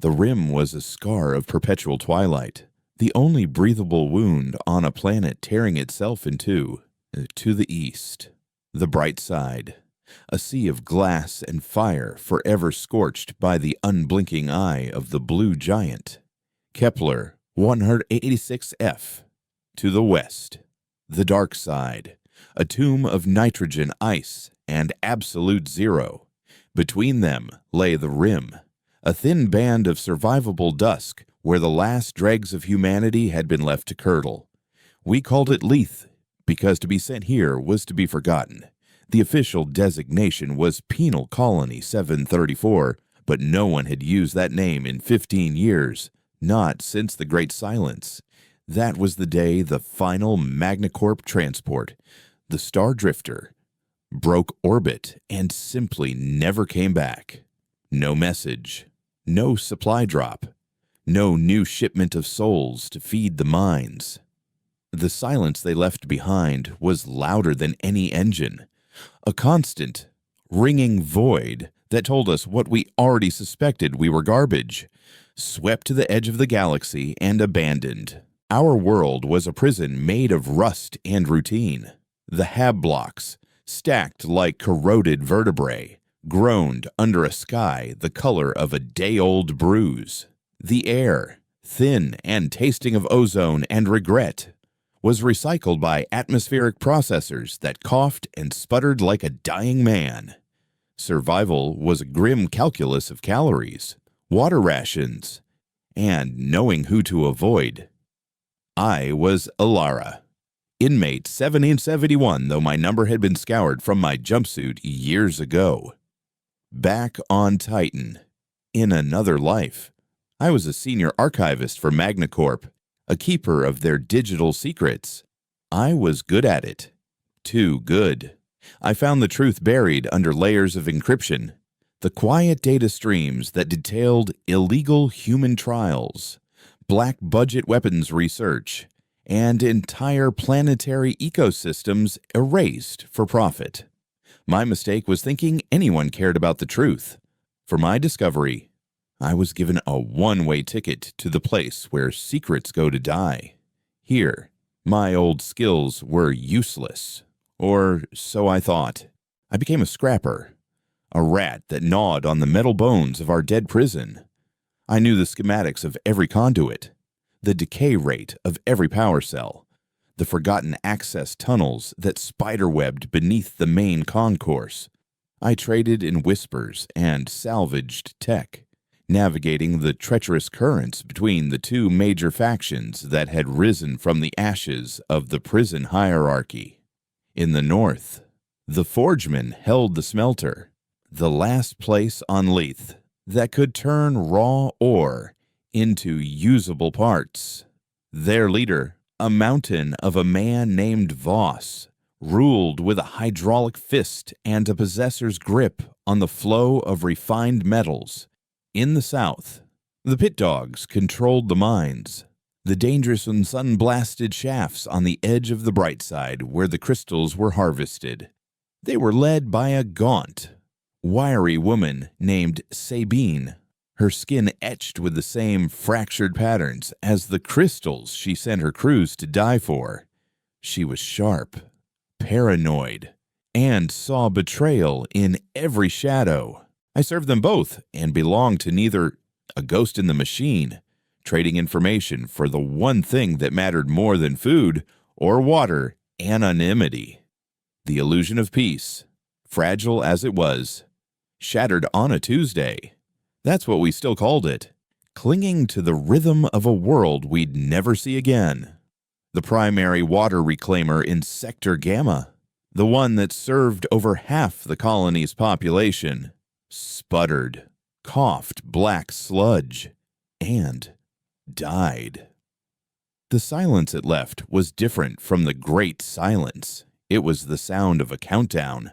The rim was a scar of perpetual twilight, the only breathable wound on a planet tearing itself in two. To the east, the bright side, a sea of glass and fire forever scorched by the unblinking eye of the blue giant. Kepler 186f. To the west, the dark side, a tomb of nitrogen ice and absolute zero. Between them lay the rim, a thin band of survivable dusk where the last dregs of humanity had been left to curdle. We called it Lethe because to be sent here was to be forgotten. The official designation was Penal Colony 734, but no one had used that name in 15 years, not since the Great Silence. That was the day the final Magnacorp transport, the Star Drifter, broke orbit and simply never came back. No message, no supply drop, no new shipment of souls to feed the mines. The silence they left behind was louder than any engine, a constant, ringing void that told us what we already suspected: we were garbage, swept to the edge of the galaxy and abandoned. Our world was a prison made of rust and routine. The hab blocks, stacked like corroded vertebrae, groaned under a sky the color of a day-old bruise. The air, thin and tasting of ozone and regret, was recycled by atmospheric processors that coughed and sputtered like a dying man. Survival was a grim calculus of calories, water rations, and knowing who to avoid. I was Alara, inmate 1771, though my number had been scoured from my jumpsuit years ago. Back on Titan, in another life, I was a senior archivist for Magnacorp, a keeper of their digital secrets. I was good at it. Too good. I found the truth buried under layers of encryption, the quiet data streams that detailed illegal human trials, black budget weapons research, and entire planetary ecosystems erased for profit. My mistake was thinking anyone cared about the truth. For my discovery, I was given a one-way ticket to the place where secrets go to die. Here, my old skills were useless, or so I thought. I became a scrapper, a rat that gnawed on the metal bones of our dead prison. I knew the schematics of every conduit, the decay rate of every power cell, the forgotten access tunnels that spiderwebbed beneath the main concourse. I traded in whispers and salvaged tech, navigating the treacherous currents between the two major factions that had risen from the ashes of the prison hierarchy. In the north, the Forgemen held the smelter, the last place on Lethe that could turn raw ore into usable parts. Their leader, a mountain of a man named Voss, ruled with a hydraulic fist and a possessor's grip on the flow of refined metals. In the south, the pit dogs controlled the mines, the dangerous and sun-blasted shafts on the edge of the bright side where the crystals were harvested. They were led by a gaunt, wiry woman named Sabine, her skin etched with the same fractured patterns as the crystals she sent her crews to die for. She was sharp, paranoid, and saw betrayal in every shadow. I served them both and belonged to neither, a ghost in the machine, trading information for the one thing that mattered more than food or water: anonymity. The illusion of peace, fragile as it was, shattered on a Tuesday. That's what we still called it, clinging to the rhythm of a world we'd never see again. The primary water reclaimer in Sector Gamma, the one that served over half the colony's population, sputtered, coughed black sludge, and died. The silence it left was different from the Great Silence. It was the sound of a countdown.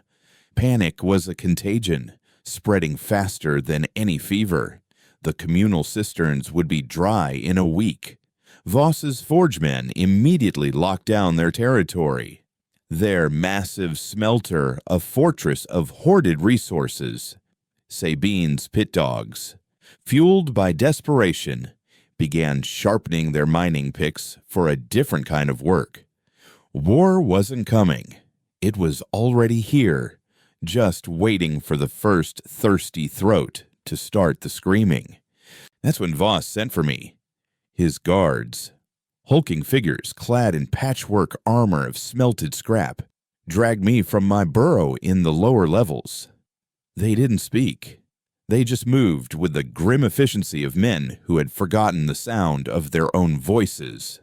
Panic was a contagion, spreading faster than any fever. The communal cisterns would be dry in a week. Voss's forgemen immediately locked down their territory. Their massive smelter, a fortress of hoarded resources. Sabine's pit dogs, fueled by desperation, began sharpening their mining picks for a different kind of work. War wasn't coming. It was already here, just waiting for the first thirsty throat to start the screaming. That's when Voss sent for me. His guards, hulking figures clad in patchwork armor of smelted scrap, dragged me from my burrow in the lower levels. They didn't speak. They just moved with the grim efficiency of men who had forgotten the sound of their own voices.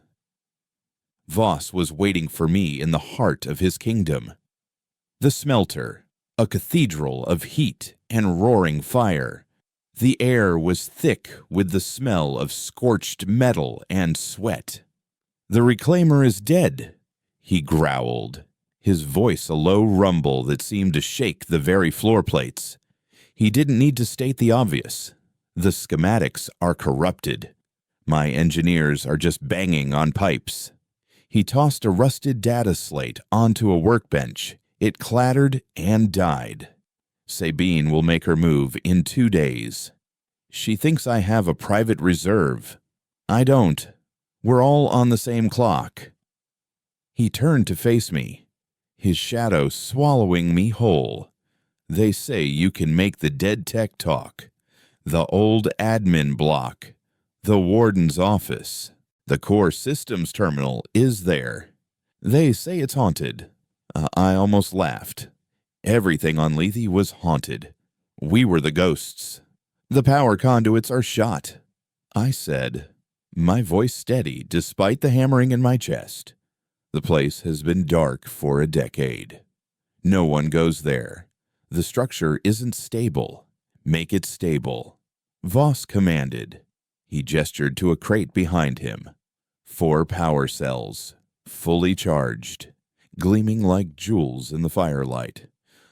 Voss was waiting for me in the heart of his kingdom. The smelter, a cathedral of heat and roaring fire. The air was thick with the smell of scorched metal and sweat. "The reclaimer is dead," he growled, his voice a low rumble that seemed to shake the very floor plates. He didn't need to state the obvious. The schematics are corrupted. My engineers are just banging on pipes. He tossed a rusted data slate onto a workbench. It clattered and died. Sabine will make her move in 2 days. She thinks I have a private reserve. I don't. We're all on the same clock. He turned to face me, his shadow swallowing me whole. They say you can make the dead tech talk. The old admin block. The warden's office. The core systems terminal is there. They say it's haunted. I almost laughed. Everything on Lethe was haunted. We were the ghosts. The power conduits are shot. I said, my voice steady despite the hammering in my chest. The place has been dark for a decade. No one goes there. The structure isn't stable. Make it stable. Voss commanded. He gestured to a crate behind him. 4 power cells, fully charged, gleaming like jewels in the firelight.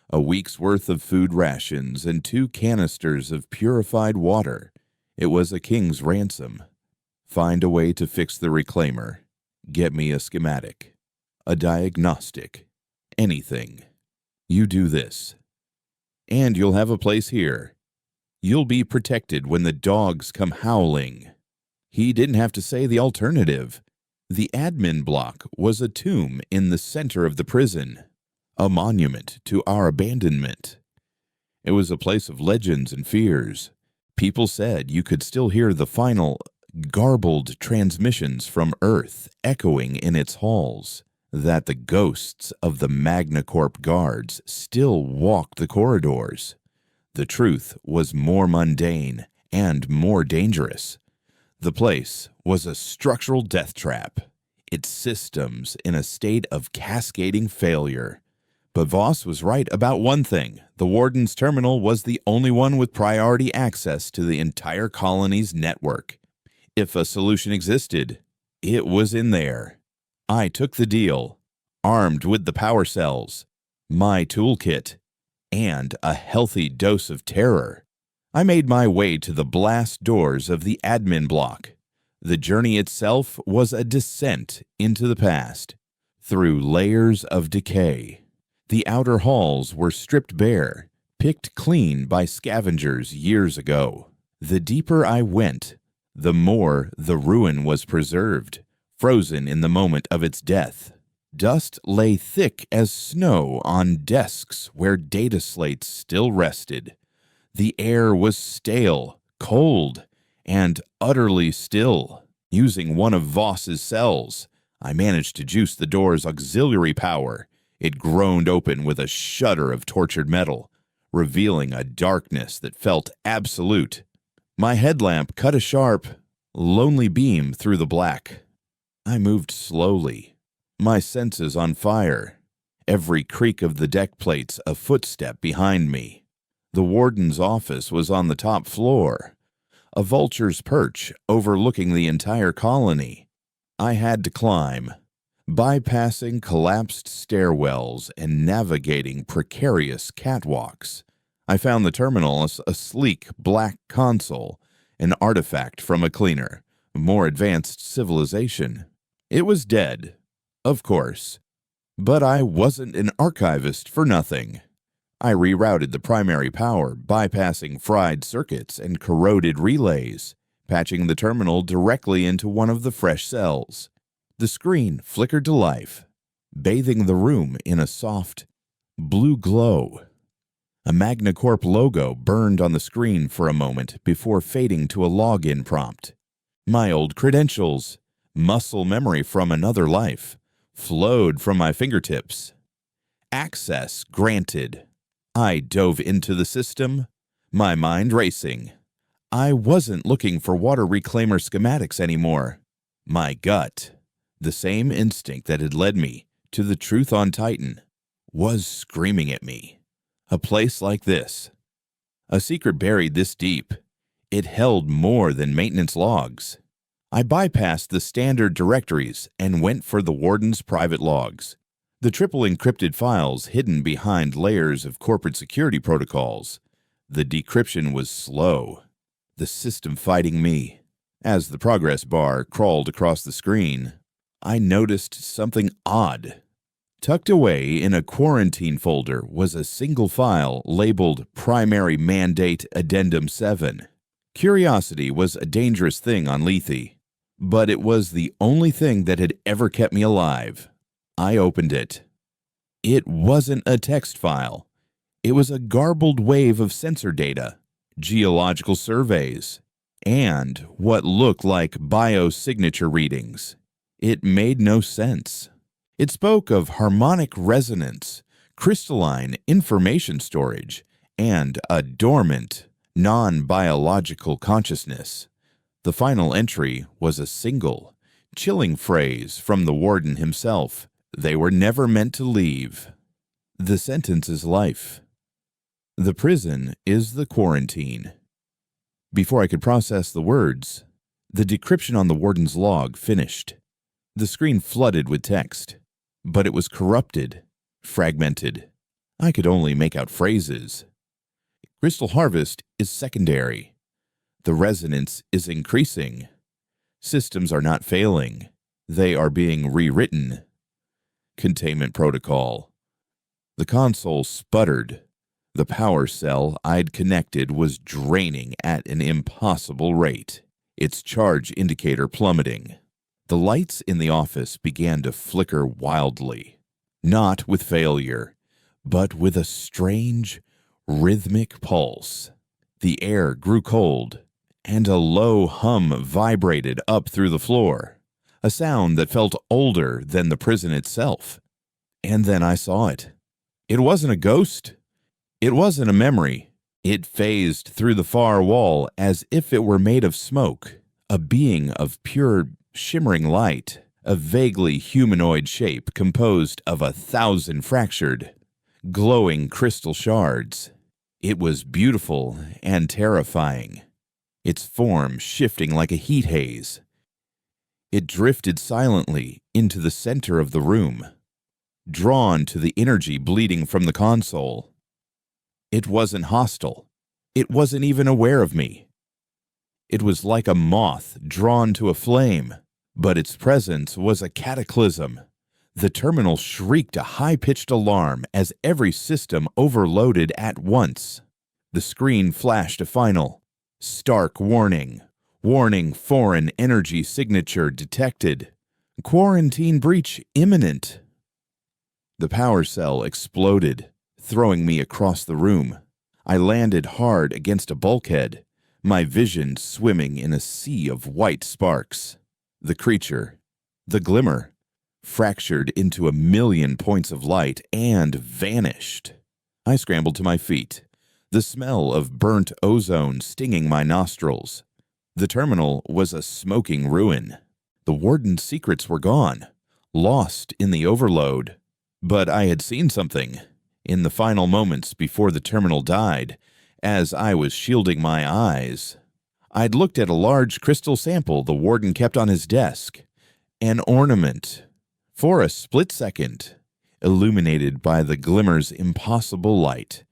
A week's worth of food rations and 2 canisters of purified water. It was a king's ransom. Find a way to fix the reclaimer. Get me a schematic. A diagnostic. Anything. You do this. And you'll have a place here. You'll be protected when the dogs come howling. He didn't have to say the alternative. The admin block was a tomb in the center of the prison, a monument to our abandonment. It was a place of legends and fears. People said you could still hear the final, garbled transmissions from Earth echoing in its halls, that the ghosts of the Magna Corp guards still walked the corridors. The truth was more mundane and more dangerous. The place was a structural death trap, its systems in a state of cascading failure. But Voss was right about one thing. The Warden's terminal was the only one with priority access to the entire colony's network. If a solution existed, it was in there. I took the deal, armed with the power cells, my toolkit, and a healthy dose of terror. I made my way to the blast doors of the admin block. The journey itself was a descent into the past, through layers of decay. The outer halls were stripped bare, picked clean by scavengers years ago. The deeper I went, the more the ruin was preserved, frozen in the moment of its death. Dust lay thick as snow on desks where data slates still rested. The air was stale, cold, and utterly still. Using one of Voss's cells, I managed to juice the door's auxiliary power. It groaned open with a shudder of tortured metal, revealing a darkness that felt absolute. My headlamp cut a sharp, lonely beam through the black. I moved slowly, my senses on fire, every creak of the deck plates a footstep behind me. The warden's office was on the top floor, a vulture's perch overlooking the entire colony. I had to climb, bypassing collapsed stairwells and navigating precarious catwalks. I found the terminal a sleek black console, an artifact from a cleaner, more advanced civilization. It was dead, of course, but I wasn't an archivist for nothing. I rerouted the primary power, bypassing fried circuits and corroded relays, patching the terminal directly into one of the fresh cells. The screen flickered to life, bathing the room in a soft, blue glow. A Magna Corp logo burned on the screen for a moment before fading to a login prompt. My old credentials, muscle memory from another life, flowed from my fingertips. Access granted. I dove into the system, my mind racing. I wasn't looking for water reclaimer schematics anymore. My gut, the same instinct that had led me to the truth on Titan, was screaming at me. A place like this, a secret buried this deep, it held more than maintenance logs. I bypassed the standard directories and went for the Warden's private logs. The triple encrypted files hidden behind layers of corporate security protocols. The decryption was slow, the system fighting me. As the progress bar crawled across the screen, I noticed something odd. Tucked away in a quarantine folder was a single file labeled Primary Mandate Addendum 7. Curiosity was a dangerous thing on Lethe, but it was the only thing that had ever kept me alive. I opened it. It wasn't a text file. It was a garbled wave of sensor data, geological surveys, and what looked like biosignature readings. It made no sense. It spoke of harmonic resonance, crystalline information storage, and a dormant, non-biological consciousness. The final entry was a single, chilling phrase from the Warden himself. They were never meant to leave. The sentence is life. The prison is the quarantine. Before I could process the words, the decryption on the Warden's log finished. The screen flooded with text, but it was corrupted, fragmented. I could only make out phrases. Crystal harvest is secondary. The resonance is increasing. Systems are not failing. They are being rewritten. Containment protocol. The console sputtered. The power cell I'd connected was draining at an impossible rate, its charge indicator plummeting. The lights in the office began to flicker wildly, not with failure, but with a strange, rhythmic pulse. The air grew cold, and a low hum vibrated up through the floor, a sound that felt older than the prison itself. And then I saw it. It wasn't a ghost. It wasn't a memory. It phased through the far wall as if it were made of smoke, a being of pure, shimmering light, a vaguely humanoid shape composed of 1,000 fractured, glowing crystal shards. It was beautiful and terrifying, its form shifting like a heat haze. It drifted silently into the center of the room, drawn to the energy bleeding from the console. It wasn't hostile. It wasn't even aware of me. It was like a moth drawn to a flame, but its presence was a cataclysm. The terminal shrieked a high-pitched alarm as every system overloaded at once. The screen flashed a final, stark warning. Warning, foreign energy signature detected. Quarantine breach imminent. The power cell exploded, throwing me across the room. I landed hard against a bulkhead, my vision swimming in a sea of white sparks. The creature, the glimmer, fractured into 1,000,000 points of light and vanished. I scrambled to my feet, the smell of burnt ozone stinging my nostrils. The terminal was a smoking ruin. The Warden's secrets were gone, lost in the overload. But I had seen something. In the final moments before the terminal died, as I was shielding my eyes, I'd looked at a large crystal sample the Warden kept on his desk, an ornament. For a split second, illuminated by the glimmer's impossible light,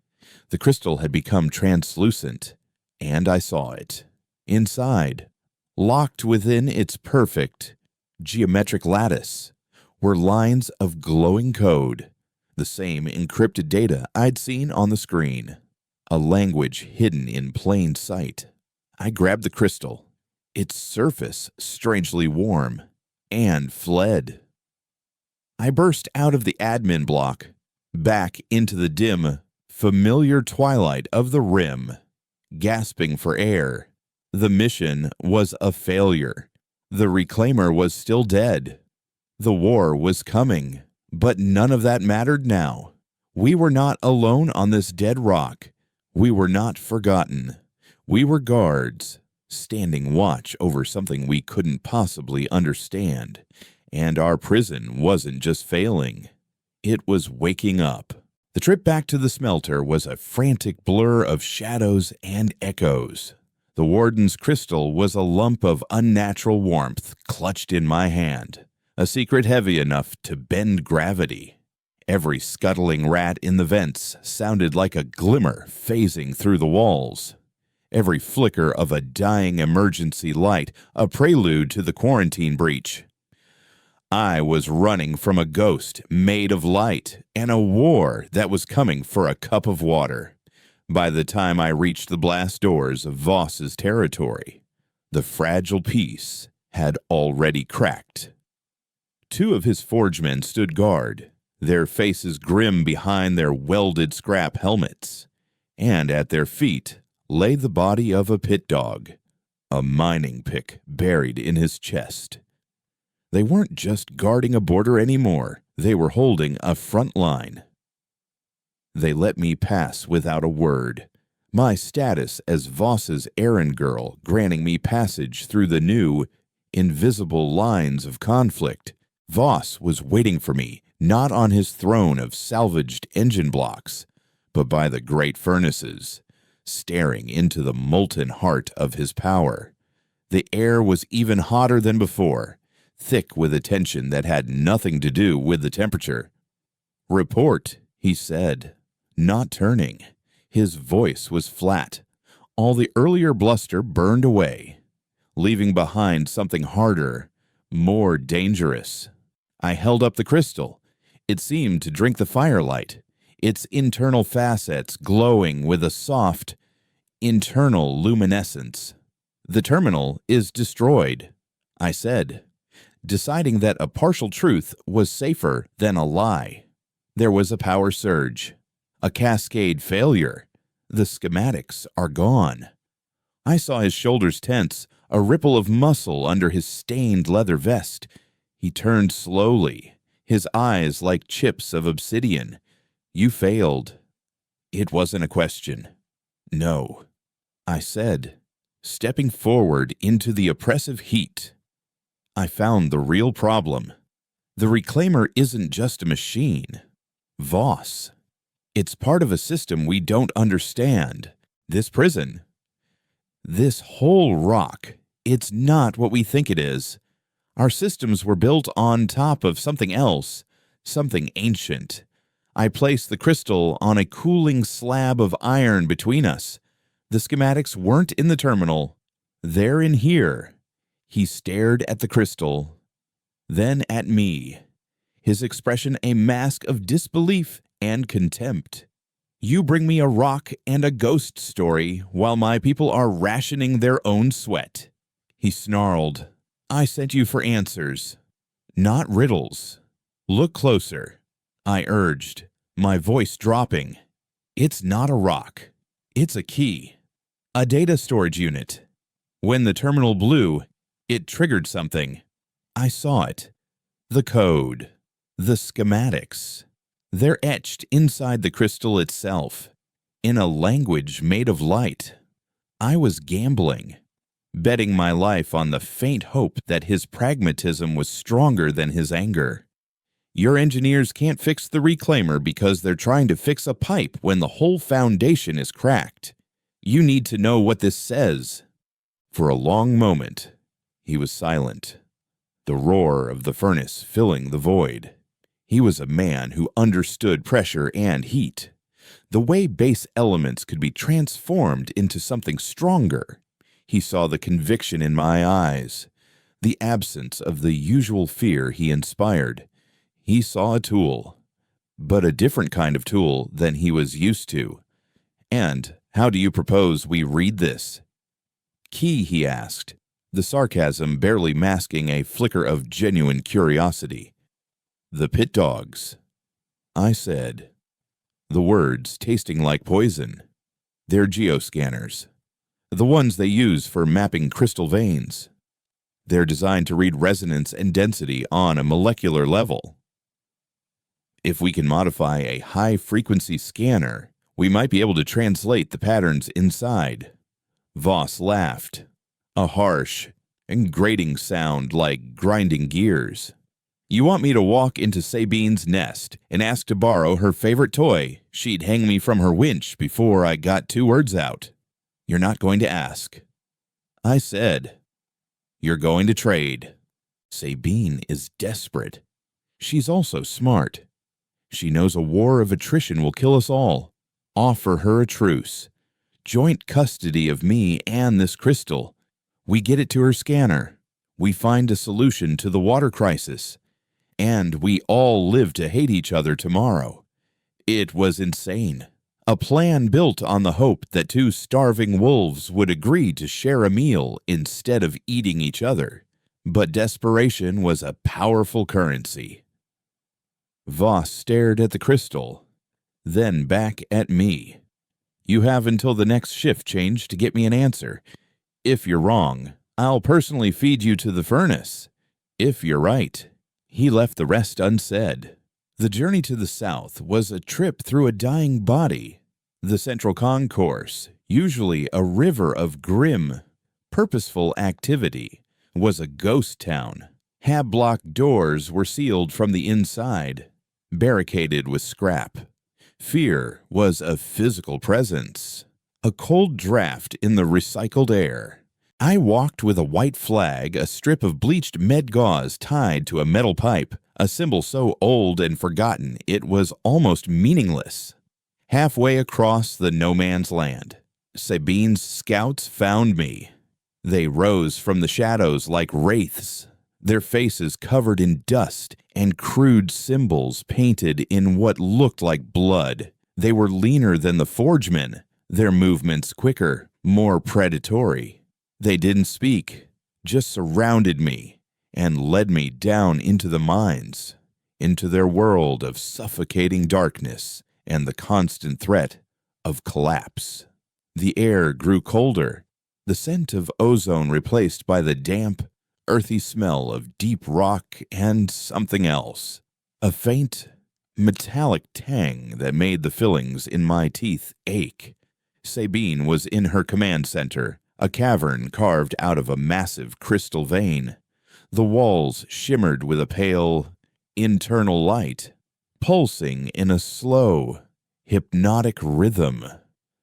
the crystal had become translucent, and I saw it. Inside, locked within its perfect, geometric lattice, were lines of glowing code, The same encrypted data I'd seen on the screen. A language hidden in plain sight. I grabbed the crystal, its surface strangely warm, and fled. I burst out of the admin block, back into the dim, familiar twilight of the rim, gasping for air. The mission was a failure. The Reclaimer was still dead. The war was coming, but none of that mattered now. We were not alone on this dead rock. We were not forgotten. We were guards, standing watch over something we couldn't possibly understand. And our prison wasn't just failing. It was waking up. The trip back to the smelter was a frantic blur of shadows and echoes. The warden's crystal was a lump of unnatural warmth clutched in my hand, a secret heavy enough to bend gravity. Every scuttling rat in the vents sounded like a glimmer phasing through the walls. Every flicker of a dying emergency light, a prelude to the quarantine breach. I was running from a ghost made of light and a war that was coming for a cup of water. By the time I reached the blast doors of Voss's territory, the fragile peace had already cracked. 2 of his forgemen stood guard, their faces grim behind their welded scrap helmets, and at their feet lay the body of a pit dog, a mining pick buried in his chest. They weren't just guarding a border anymore, they were holding a front line. They let me pass without a word, my status as Voss's errand girl granting me passage through the new, invisible lines of conflict. Voss was waiting for me, not on his throne of salvaged engine blocks, but by the great furnaces, staring into the molten heart of his power. The air was even hotter than before, thick with a tension that had nothing to do with the temperature. "Report," he said, not turning. His voice was flat. All the earlier bluster burned away, leaving behind something harder, more dangerous. I held up the crystal. It seemed to drink the firelight, its internal facets glowing with a soft, internal luminescence. "The terminal is destroyed," I said, deciding that a partial truth was safer than a lie. There was a power surge, a cascade failure. The schematics are gone. I saw his shoulders tense, a ripple of muscle under his stained leather vest. He turned slowly, his eyes like chips of obsidian. "You failed." It wasn't a question. "No," I said, stepping forward into the oppressive heat. I found the real problem. The Reclaimer isn't just a machine. Voss. It's part of a system we don't understand. This prison. This whole rock. It's not what we think it is. Our systems were built on top of something else, something ancient. I placed the crystal on a cooling slab of iron between us. The schematics weren't in the terminal. They're in here. He stared at the crystal, then at me, his expression a mask of disbelief and contempt. "You bring me a rock and a ghost story while my people are rationing their own sweat," he snarled. "I sent you for answers, not riddles. Look closer," I urged, my voice dropping. "It's not a rock. It's a key. A data storage unit. When the terminal blew, it triggered something. I saw it. The code. The schematics. They're etched inside the crystal itself, in a language made of light. I was gambling, betting my life on the faint hope that his pragmatism was stronger than his anger. Your engineers can't fix the Reclaimer because they're trying to fix a pipe when the whole foundation is cracked. You need to know what this says." For a long moment, he was silent, the roar of the furnace filling the void. He was a man who understood pressure and heat, the way base elements could be transformed into something stronger. He saw the conviction in my eyes, the absence of the usual fear he inspired. He saw a tool, but a different kind of tool than he was used to. "And how do you propose we read this?" "Key," he asked, the sarcasm barely masking a flicker of genuine curiosity. "The pit dogs," I said, the words tasting like poison. "They're geoscanners, the ones they use for mapping crystal veins. They're designed to read resonance and density on a molecular level. If we can modify a high-frequency scanner, we might be able to translate the patterns inside." Voss laughed, a harsh and grating sound like grinding gears. "You want me to walk into Sabine's nest and ask to borrow her favorite toy? She'd hang me from her winch before I got 2 words out. You're not going to ask." I said, "You're going to trade. Sabine is desperate. She's also smart. She knows a war of attrition will kill us all. Offer her a truce. Joint custody of me and this crystal. We get it to her scanner. We find a solution to the water crisis. And we all live to hate each other tomorrow." It was insane. A plan built on the hope that 2 starving wolves would agree to share a meal instead of eating each other. But desperation was a powerful currency. Voss stared at the crystal, then back at me. "You have until the next shift change to get me an answer. If you're wrong, I'll personally feed you to the furnace. If you're right." He left the rest unsaid. The journey to the south was a trip through a dying body. The Central Concourse, usually a river of grim, purposeful activity, was a ghost town. Hab-block doors were sealed from the inside, barricaded with scrap. Fear was a physical presence, a cold draft in the recycled air. I walked with a white flag, a strip of bleached med gauze tied to a metal pipe, a symbol so old and forgotten it was almost meaningless. Halfway across the no-man's land, Sabine's scouts found me. They rose from the shadows like wraiths, their faces covered in dust and crude symbols painted in what looked like blood. They were leaner than the forgemen, their movements quicker, more predatory. They didn't speak, just surrounded me and led me down into the mines, into their world of suffocating darkness and the constant threat of collapse. The air grew colder, the scent of ozone replaced by the damp, earthy smell of deep rock and something else, a faint, metallic tang that made the fillings in my teeth ache. Sabine was in her command center, a cavern carved out of a massive crystal vein. The walls shimmered with a pale, internal light, pulsing in a slow, hypnotic rhythm.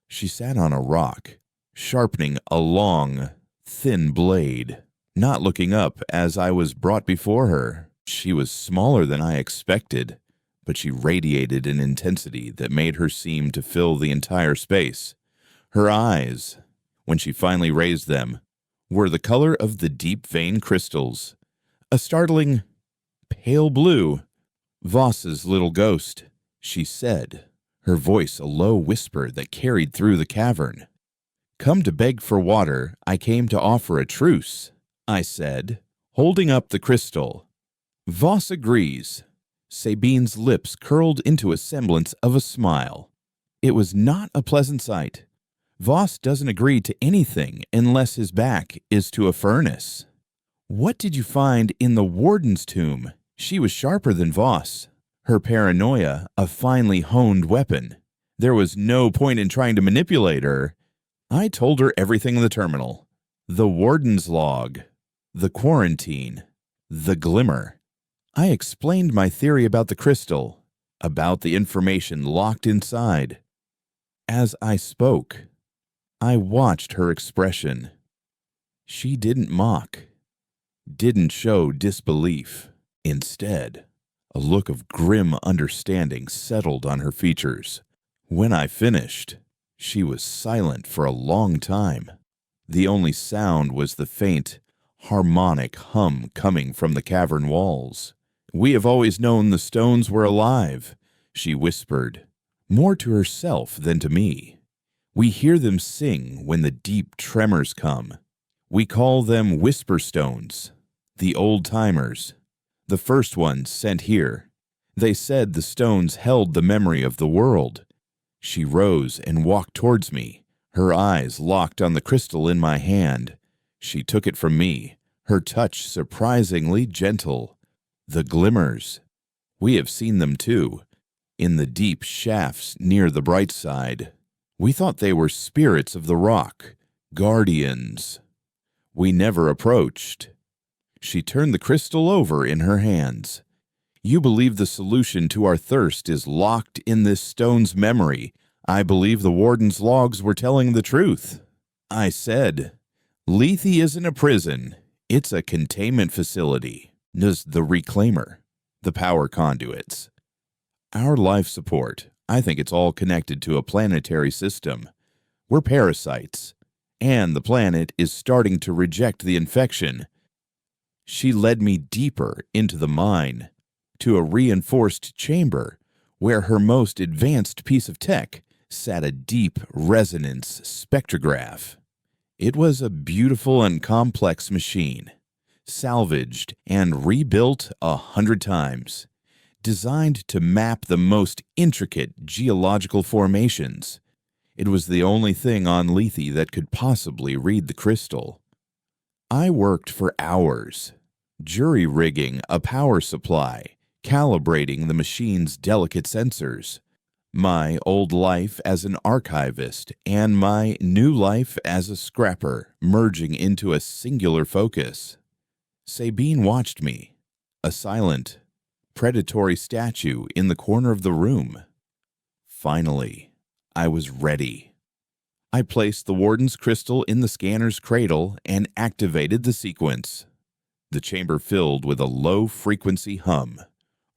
She sat on a rock, sharpening a long, thin blade, not looking up as I was brought before her. She was smaller than I expected, but she radiated an intensity that made her seem to fill the entire space. Her eyes, when she finally raised them, were the color of the deep vein crystals, a startling pale blue. "Voss's little ghost," she said, her voice a low whisper that carried through the cavern. "Come to beg for water, I came to offer a truce," I said, holding up the crystal. "Voss agrees." Sabine's lips curled into a semblance of a smile. It was not a pleasant sight. Voss doesn't agree to anything unless his back is to a furnace. "What did you find in the warden's tomb?" She was sharper than Voss, her paranoia a finely honed weapon. There was no point in trying to manipulate her. I told her everything in the terminal. The warden's log, the quarantine, the glimmer. I explained my theory about the crystal, about the information locked inside. As I spoke, I watched her expression. She didn't mock, didn't show disbelief. Instead, a look of grim understanding settled on her features. When I finished, she was silent for a long time. The only sound was the faint, harmonic hum coming from the cavern walls. "We have always known the stones were alive. she whispered, more to herself than to me. We hear them sing when the deep tremors come. We call them whisper stones, the old-timers, the first ones sent here. They said the stones held the memory of the world. She rose and walked towards me, her eyes locked on the crystal in my hand. She took it from me, her touch surprisingly gentle. The glimmers. We have seen them too, in the deep shafts near the bright side. We thought they were spirits of the rock, guardians. We never approached. She turned the crystal over in her hands. You believe the solution to our thirst is locked in this stone's memory. I believe the warden's logs were telling the truth. I said, Lethe isn't a prison. It's a containment facility. The reclaimer, the power conduits. Our life support, I think it's all connected to a planetary system. We're parasites, and the planet is starting to reject the infection. She led me deeper into the mine, to a reinforced chamber where her most advanced piece of tech sat a deep resonance spectrograph. It was a beautiful and complex machine, salvaged and rebuilt 100 times, designed to map the most intricate geological formations. It was the only thing on Lethe that could possibly read the crystal. I worked for hours, jury-rigging a power supply, calibrating the machine's delicate sensors. My old life as an archivist and my new life as a scrapper merging into a singular focus. Sabine watched me, a silent, predatory statue in the corner of the room. Finally, I was ready. I placed the warden's crystal in the scanner's cradle and activated the sequence. The chamber filled with a low-frequency hum.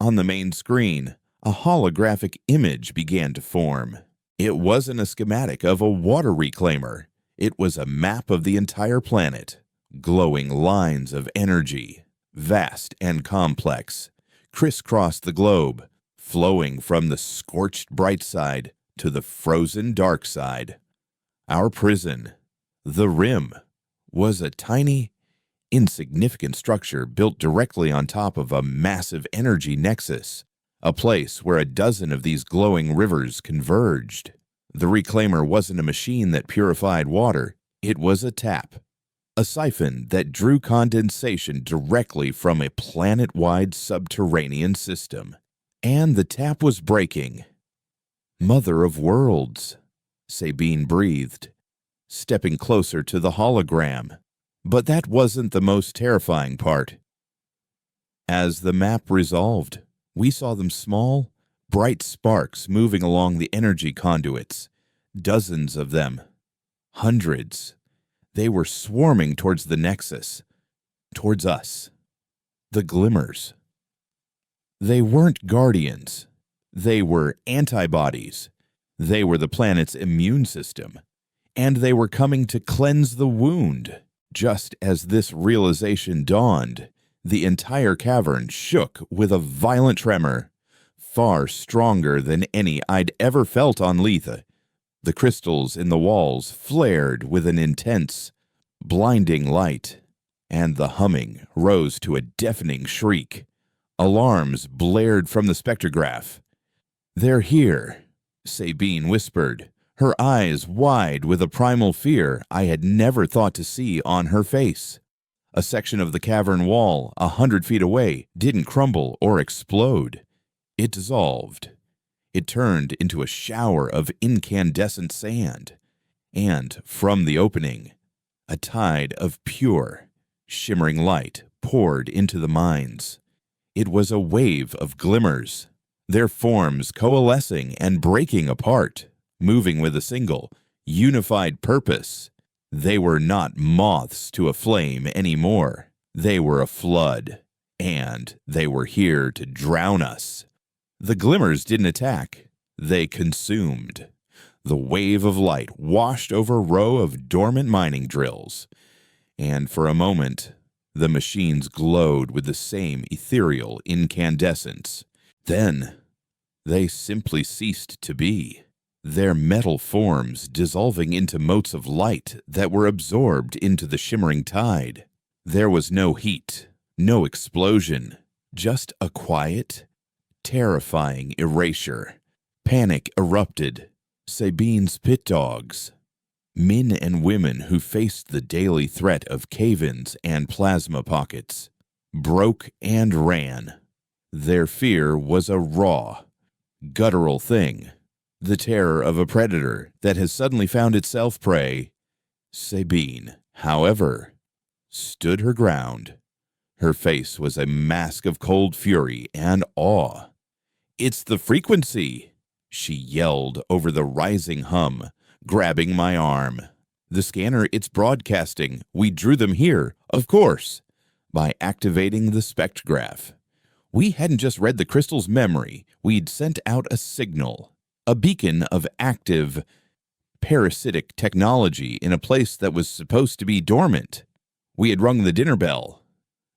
On the main screen, a holographic image began to form. It wasn't a schematic of a water reclaimer. It was a map of the entire planet. Glowing lines of energy, vast and complex, crisscrossed the globe, flowing from the scorched bright side to the frozen dark side. Our prison, the Rim, was a tiny, insignificant structure built directly on top of a massive energy nexus, a place where a dozen of these glowing rivers converged. The reclaimer wasn't a machine that purified water. It was a tap, a siphon that drew condensation directly from a planet-wide subterranean system. And the tap was breaking. Mother of worlds, Sabine breathed, stepping closer to the hologram. But that wasn't the most terrifying part. As the map resolved, we saw them small, bright sparks moving along the energy conduits. Dozens of them. Hundreds. They were swarming towards the nexus. Towards us. The glimmers. They weren't guardians. They were antibodies. They were the planet's immune system. And they were coming to cleanse the wound. Just as this realization dawned, the entire cavern shook with a violent tremor, far stronger than any I'd ever felt on Lethe. The crystals in the walls flared with an intense, blinding light, and the humming rose to a deafening shriek. Alarms blared from the spectrograph. "They're here," Sabine whispered, her eyes wide with a primal fear I had never thought to see on her face. A section of the cavern wall 100 feet away didn't crumble or explode. It dissolved. It turned into a shower of incandescent sand. And from the opening, a tide of pure, shimmering light poured into the mines. It was a wave of glimmers, their forms coalescing and breaking apart, moving with a single, unified purpose. They were not moths to a flame anymore. They were a flood, and they were here to drown us. The glimmers didn't attack. They consumed. The wave of light washed over a row of dormant mining drills, and for a moment, the machines glowed with the same ethereal incandescence. Then, They simply ceased to be, their metal forms dissolving into motes of light that were absorbed into the shimmering tide. There was no heat, no explosion, just a quiet, terrifying erasure. Panic erupted. Sabine's pit dogs, men and women who faced the daily threat of cave-ins and plasma pockets, broke and ran. Their fear was a raw, guttural thing, the terror of a predator that has suddenly found itself prey. Sabine, however, stood her ground. Her face was a mask of cold fury and awe. "It's the frequency!" she yelled over the rising hum, grabbing my arm. "The scanner, it's broadcasting. We drew them here, of course, by activating the spectrograph. We hadn't just read the crystal's memory, we'd sent out a signal, a beacon of active, parasitic technology in a place that was supposed to be dormant. We had rung the dinner bell."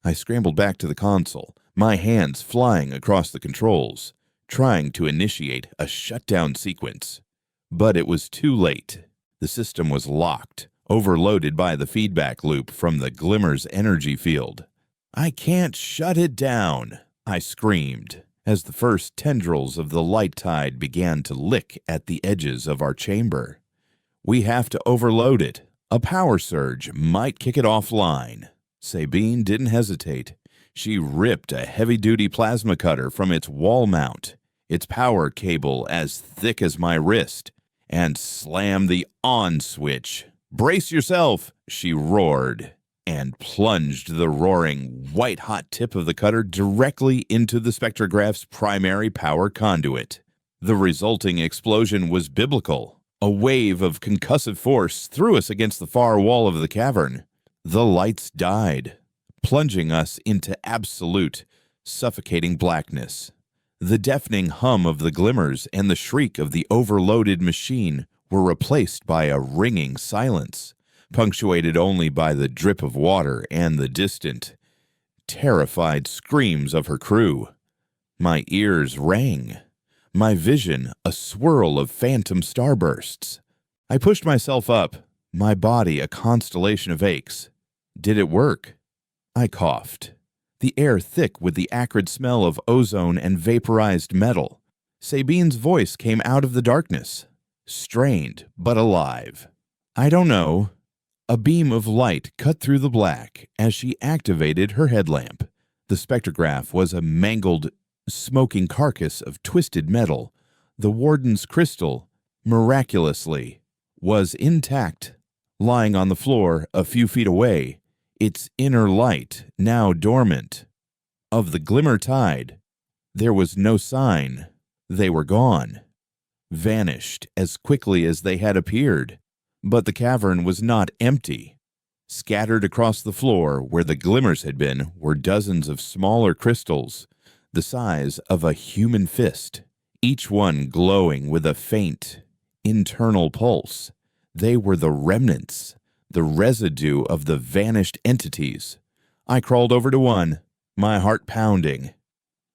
I scrambled back to the console, my hands flying across the controls, trying to initiate a shutdown sequence. But it was too late. The system was locked, overloaded by the feedback loop from the Glimmer's energy field. "I can't shut it down," I screamed, as the first tendrils of the light tide began to lick at the edges of our chamber. "We have to overload it. A power surge might kick it offline." Sabine didn't hesitate. She ripped a heavy-duty plasma cutter from its wall mount, its power cable as thick as my wrist, and slammed the on switch. "Brace yourself," she roared, and plunged the roaring, white-hot tip of the cutter directly into the spectrograph's primary power conduit. The resulting explosion was biblical. A wave of concussive force threw us against the far wall of the cavern. The lights died, plunging us into absolute, suffocating blackness. The deafening hum of the glimmers and the shriek of the overloaded machine were replaced by a ringing silence, punctuated only by the drip of water and the distant, terrified screams of her crew. My ears rang, my vision a swirl of phantom starbursts. I pushed myself up, my body a constellation of aches. Did it work? I coughed, the air thick with the acrid smell of ozone and vaporized metal. Sabine's voice came out of the darkness, strained but alive. "I don't know." A beam of light cut through the black as she activated her headlamp. The spectrograph was a mangled, smoking carcass of twisted metal. The warden's crystal, miraculously, was intact, lying on the floor a few feet away, its inner light now dormant. Of the glimmer tide, there was no sign. They were gone, vanished as quickly as they had appeared. But the cavern was not empty. Scattered across the floor where the glimmers had been were dozens of smaller crystals, the size of a human fist, each one glowing with a faint, internal pulse. They were the remnants, the residue of the vanished entities. I crawled over to one, my heart pounding.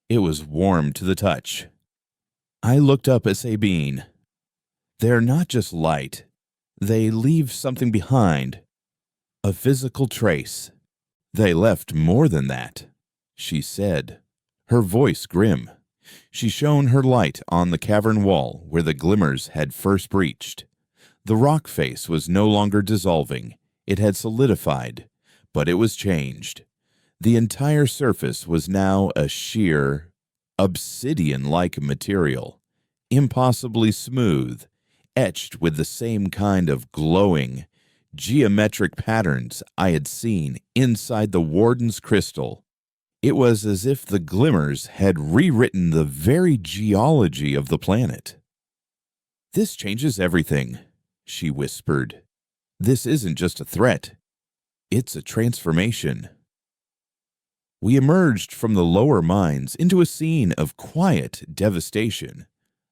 It was warm to the touch. I looked up at Sabine. "They're not just light. They leave something behind. A physical trace." "They left more than that," she said, her voice grim. She shone her light on the cavern wall where the glimmers had first breached. The rock face was no longer dissolving. It had solidified, but it was changed. The entire surface was now a sheer, obsidian-like material, impossibly smooth, etched with the same kind of glowing, geometric patterns I had seen inside the warden's crystal. It was as if the glimmers had rewritten the very geology of the planet. "This changes everything," she whispered. "This isn't just a threat. It's a transformation." We emerged from the lower mines into a scene of quiet devastation.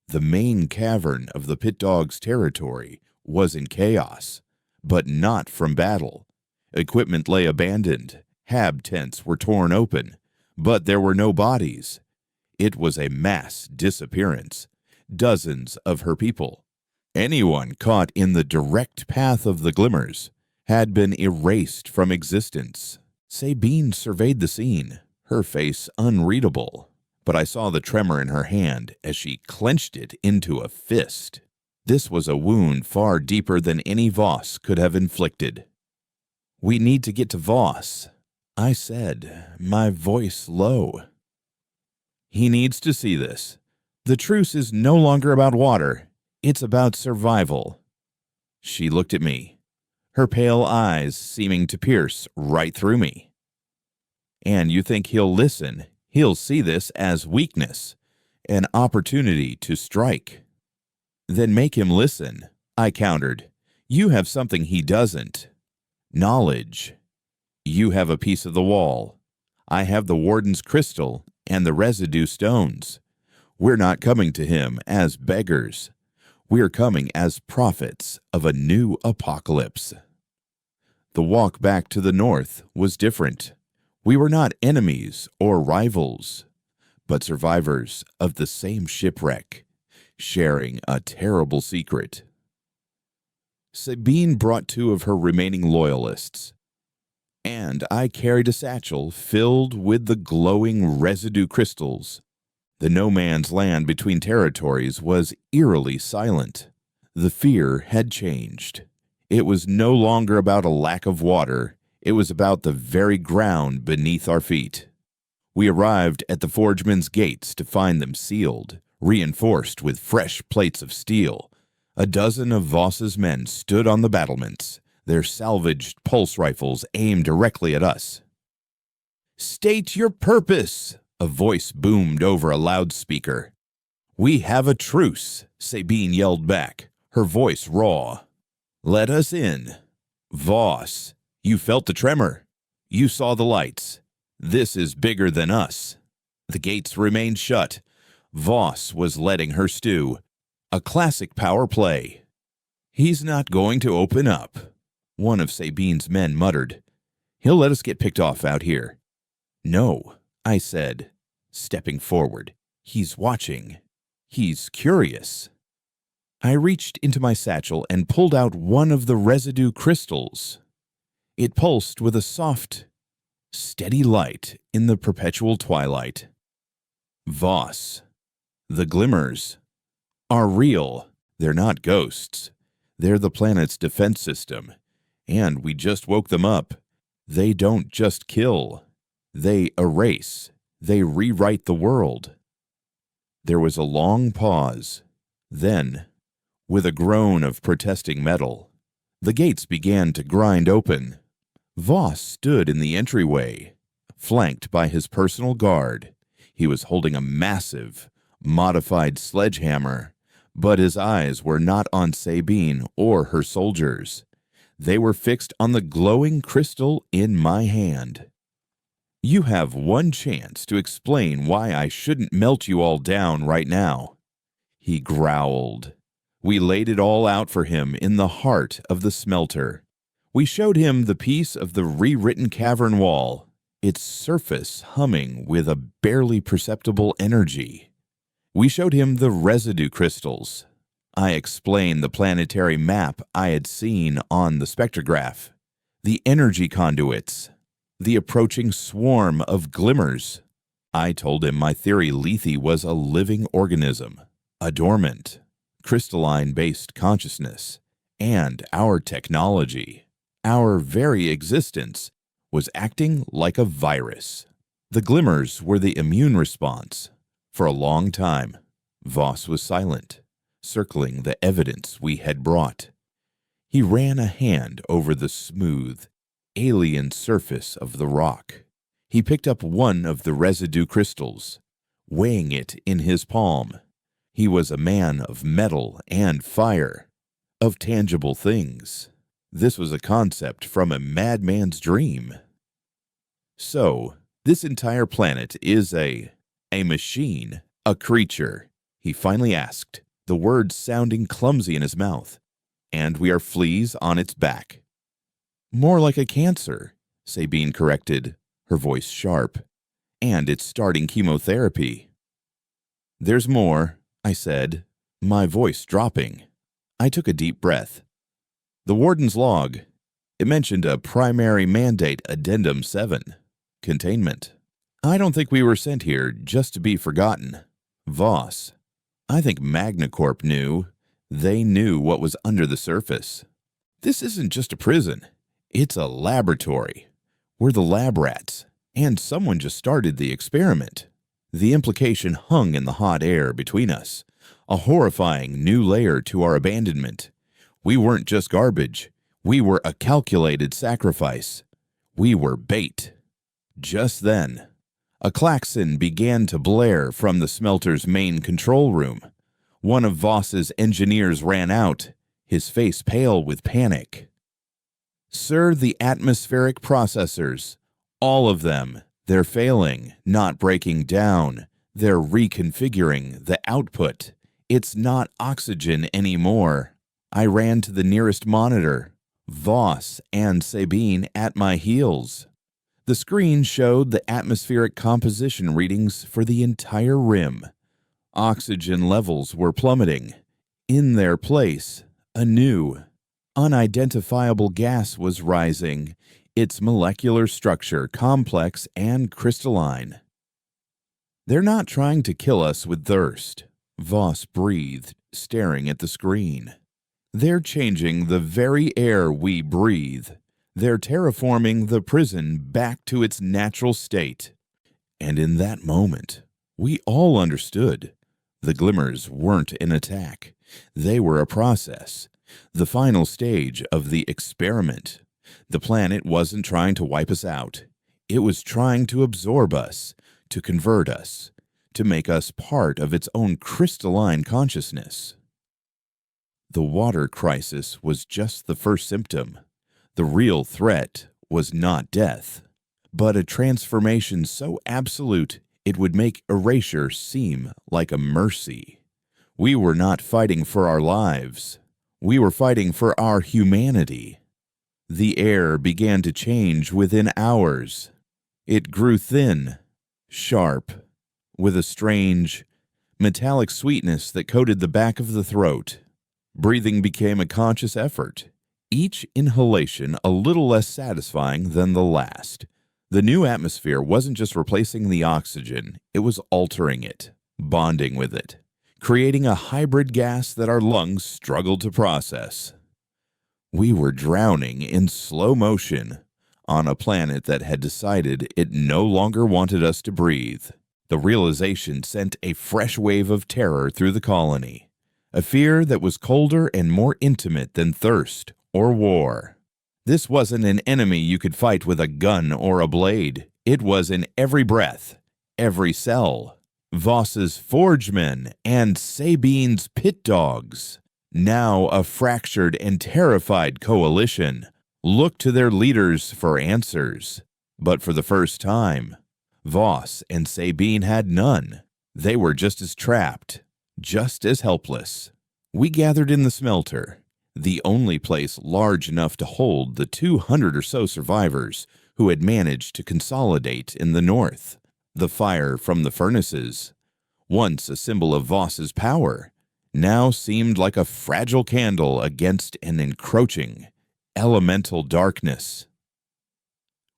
The main cavern of the pit dog's territory was in chaos, but not from battle. Equipment lay abandoned, hab tents were torn open, but there were no bodies. It was a mass disappearance. Dozens of her people. Anyone caught in the direct path of the glimmers had been erased from existence. Sabine surveyed the scene, her face unreadable, but I saw the tremor in her hand as she clenched it into a fist. This was a wound far deeper than any Voss could have inflicted. "We need to get to Voss," I said, my voice low. "He needs to see this. The truce is no longer about water. It's about survival." She looked at me, her pale eyes seeming to pierce right through me. "And you think he'll listen? He'll see this as weakness, an opportunity to strike." "Then make him listen," I countered. "You have something he doesn't. Knowledge. You have a piece of the wall. I have the Warden's crystal and the residue stones. We're not coming to him as beggars. We're coming as prophets of a new apocalypse." The walk back to the north was different. We were not enemies or rivals, but survivors of the same shipwreck, sharing a terrible secret. Sabine brought 2 of her remaining loyalists, and I carried a satchel filled with the glowing residue crystals. The no man's land between territories was eerily silent. The fear had changed. It was no longer about a lack of water. It was about the very ground beneath our feet. We arrived at the forgemen's gates to find them sealed, reinforced with fresh plates of steel. A dozen of Voss's men stood on the battlements, their salvaged pulse rifles aimed directly at us. "State your purpose," a voice boomed over a loudspeaker. "We have a truce," Sabine yelled back, her voice raw. "Let us in." "Voss, you felt the tremor. You saw the lights. This is bigger than us." The gates remained shut. Voss was letting her stew. A classic power play. "He's not going to open up," one of Sabine's men muttered. "He'll let us get picked off out here." "No," I said, stepping forward. "He's watching. He's curious." I reached into my satchel and pulled out one of the residue crystals. It pulsed with a soft, steady light in the perpetual twilight. "Voss, the glimmers are real. They're not ghosts. They're the planet's defense system, and we just woke them up. They don't just kill. They erase. They rewrite the world." There was a long pause. Then, with a groan of protesting metal, the gates began to grind open. Voss stood in the entryway, flanked by his personal guard. He was holding a massive, modified sledgehammer, but his eyes were not on Sabine or her soldiers. They were fixed on the glowing crystal in my hand. "You have one chance to explain why I shouldn't melt you all down right now," he growled. We laid it all out for him in the heart of the smelter. We showed him the piece of the rewritten cavern wall, its surface humming with a barely perceptible energy. We showed him the residue crystals. I explained the planetary map I had seen on the spectrograph, the energy conduits, the approaching swarm of glimmers. I told him my theory Lethe was a living organism, a dormant, crystalline-based consciousness, and our technology, our very existence, was acting like a virus. The glimmers were the immune response. For a long time, Voss was silent, circling the evidence we had brought. He ran a hand over the smooth, alien surface of the rock. He picked up one of the residue crystals, weighing it in his palm. He was a man of metal and fire, of tangible things. This was a concept from a madman's dream. "So, this entire planet is a machine, a creature?" he finally asked, the words sounding clumsy in his mouth. "And we are fleas on its back." "More like a cancer," Sabine corrected, her voice sharp. "And it's starting chemotherapy." There's more, I said, my voice dropping. I took a deep breath. The warden's log. It mentioned a primary mandate addendum 7. Containment. I don't think we were sent here just to be forgotten. Voss. I think MagnaCorp knew. They knew what was under the surface. This isn't just a prison. It's a laboratory. We're the lab rats, and someone just started the experiment. The implication hung in the hot air between us, a horrifying new layer to our abandonment. We weren't just garbage. We were a calculated sacrifice. We were bait. Just then, a klaxon began to blare from the smelter's main control room. One of Voss's engineers ran out, his face pale with panic. Sir, the atmospheric processors, all of them, they're failing, not breaking down. They're reconfiguring the output. It's not oxygen anymore. I ran to the nearest monitor, Voss and Sabine at my heels. The screen showed the atmospheric composition readings for the entire rim. Oxygen levels were plummeting. In their place, a new, unidentifiable gas was rising, its molecular structure complex and crystalline. They're not trying to kill us with thirst, Voss breathed, staring at the screen. They're changing the very air we breathe. They're terraforming the prison back to its natural state. And in that moment, we all understood. The glimmers weren't an attack. They were a process, the final stage of the experiment. The planet wasn't trying to wipe us out. It was trying to absorb us, to convert us, to make us part of its own crystalline consciousness. The water crisis was just the first symptom. The real threat was not death, but a transformation so absolute it would make erasure seem like a mercy. We were not fighting for our lives. We were fighting for our humanity. The air began to change within hours. It grew thin, sharp, with a strange, metallic sweetness that coated the back of the throat. Breathing became a conscious effort, each inhalation a little less satisfying than the last. The new atmosphere wasn't just replacing the oxygen, it was altering it, bonding with it, creating a hybrid gas that our lungs struggled to process. We were drowning in slow motion on a planet that had decided it no longer wanted us to breathe. The realization sent a fresh wave of terror through the colony. A fear that was colder and more intimate than thirst or war. This wasn't an enemy you could fight with a gun or a blade. It was in every breath, every cell. Voss's forgemen and Sabine's pit dogs, now a fractured and terrified coalition, looked to their leaders for answers. But for the first time, Voss and Sabine had none. They were just as trapped, just as helpless. We gathered in the smelter, the only place large enough to hold the 200 or so survivors who had managed to consolidate in the north. The fire from the furnaces, once a symbol of Voss's power, now seemed like a fragile candle against an encroaching, elemental darkness.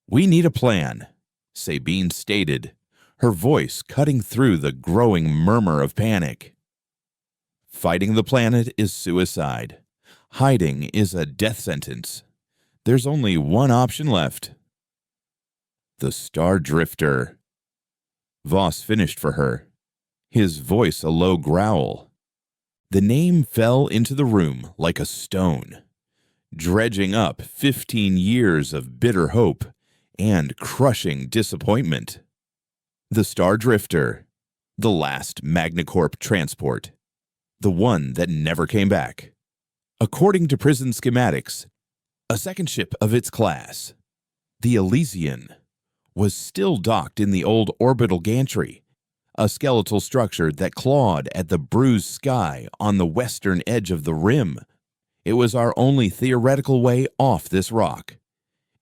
"We need a plan," Sabine stated, her voice cutting through the growing murmur of panic. "Fighting the planet is suicide. Hiding is a death sentence. There's only one option left. The Star Drifter." Voss finished for her, his voice a low growl. The name fell into the room like a stone, dredging up 15 years of bitter hope and crushing disappointment. The Star Drifter, the last MagnaCorp transport, the one that never came back. According to prison schematics, a second ship of its class, the Elysian, was still docked in the old orbital gantry, a skeletal structure that clawed at the bruised sky on the western edge of the rim. It was our only theoretical way off this rock.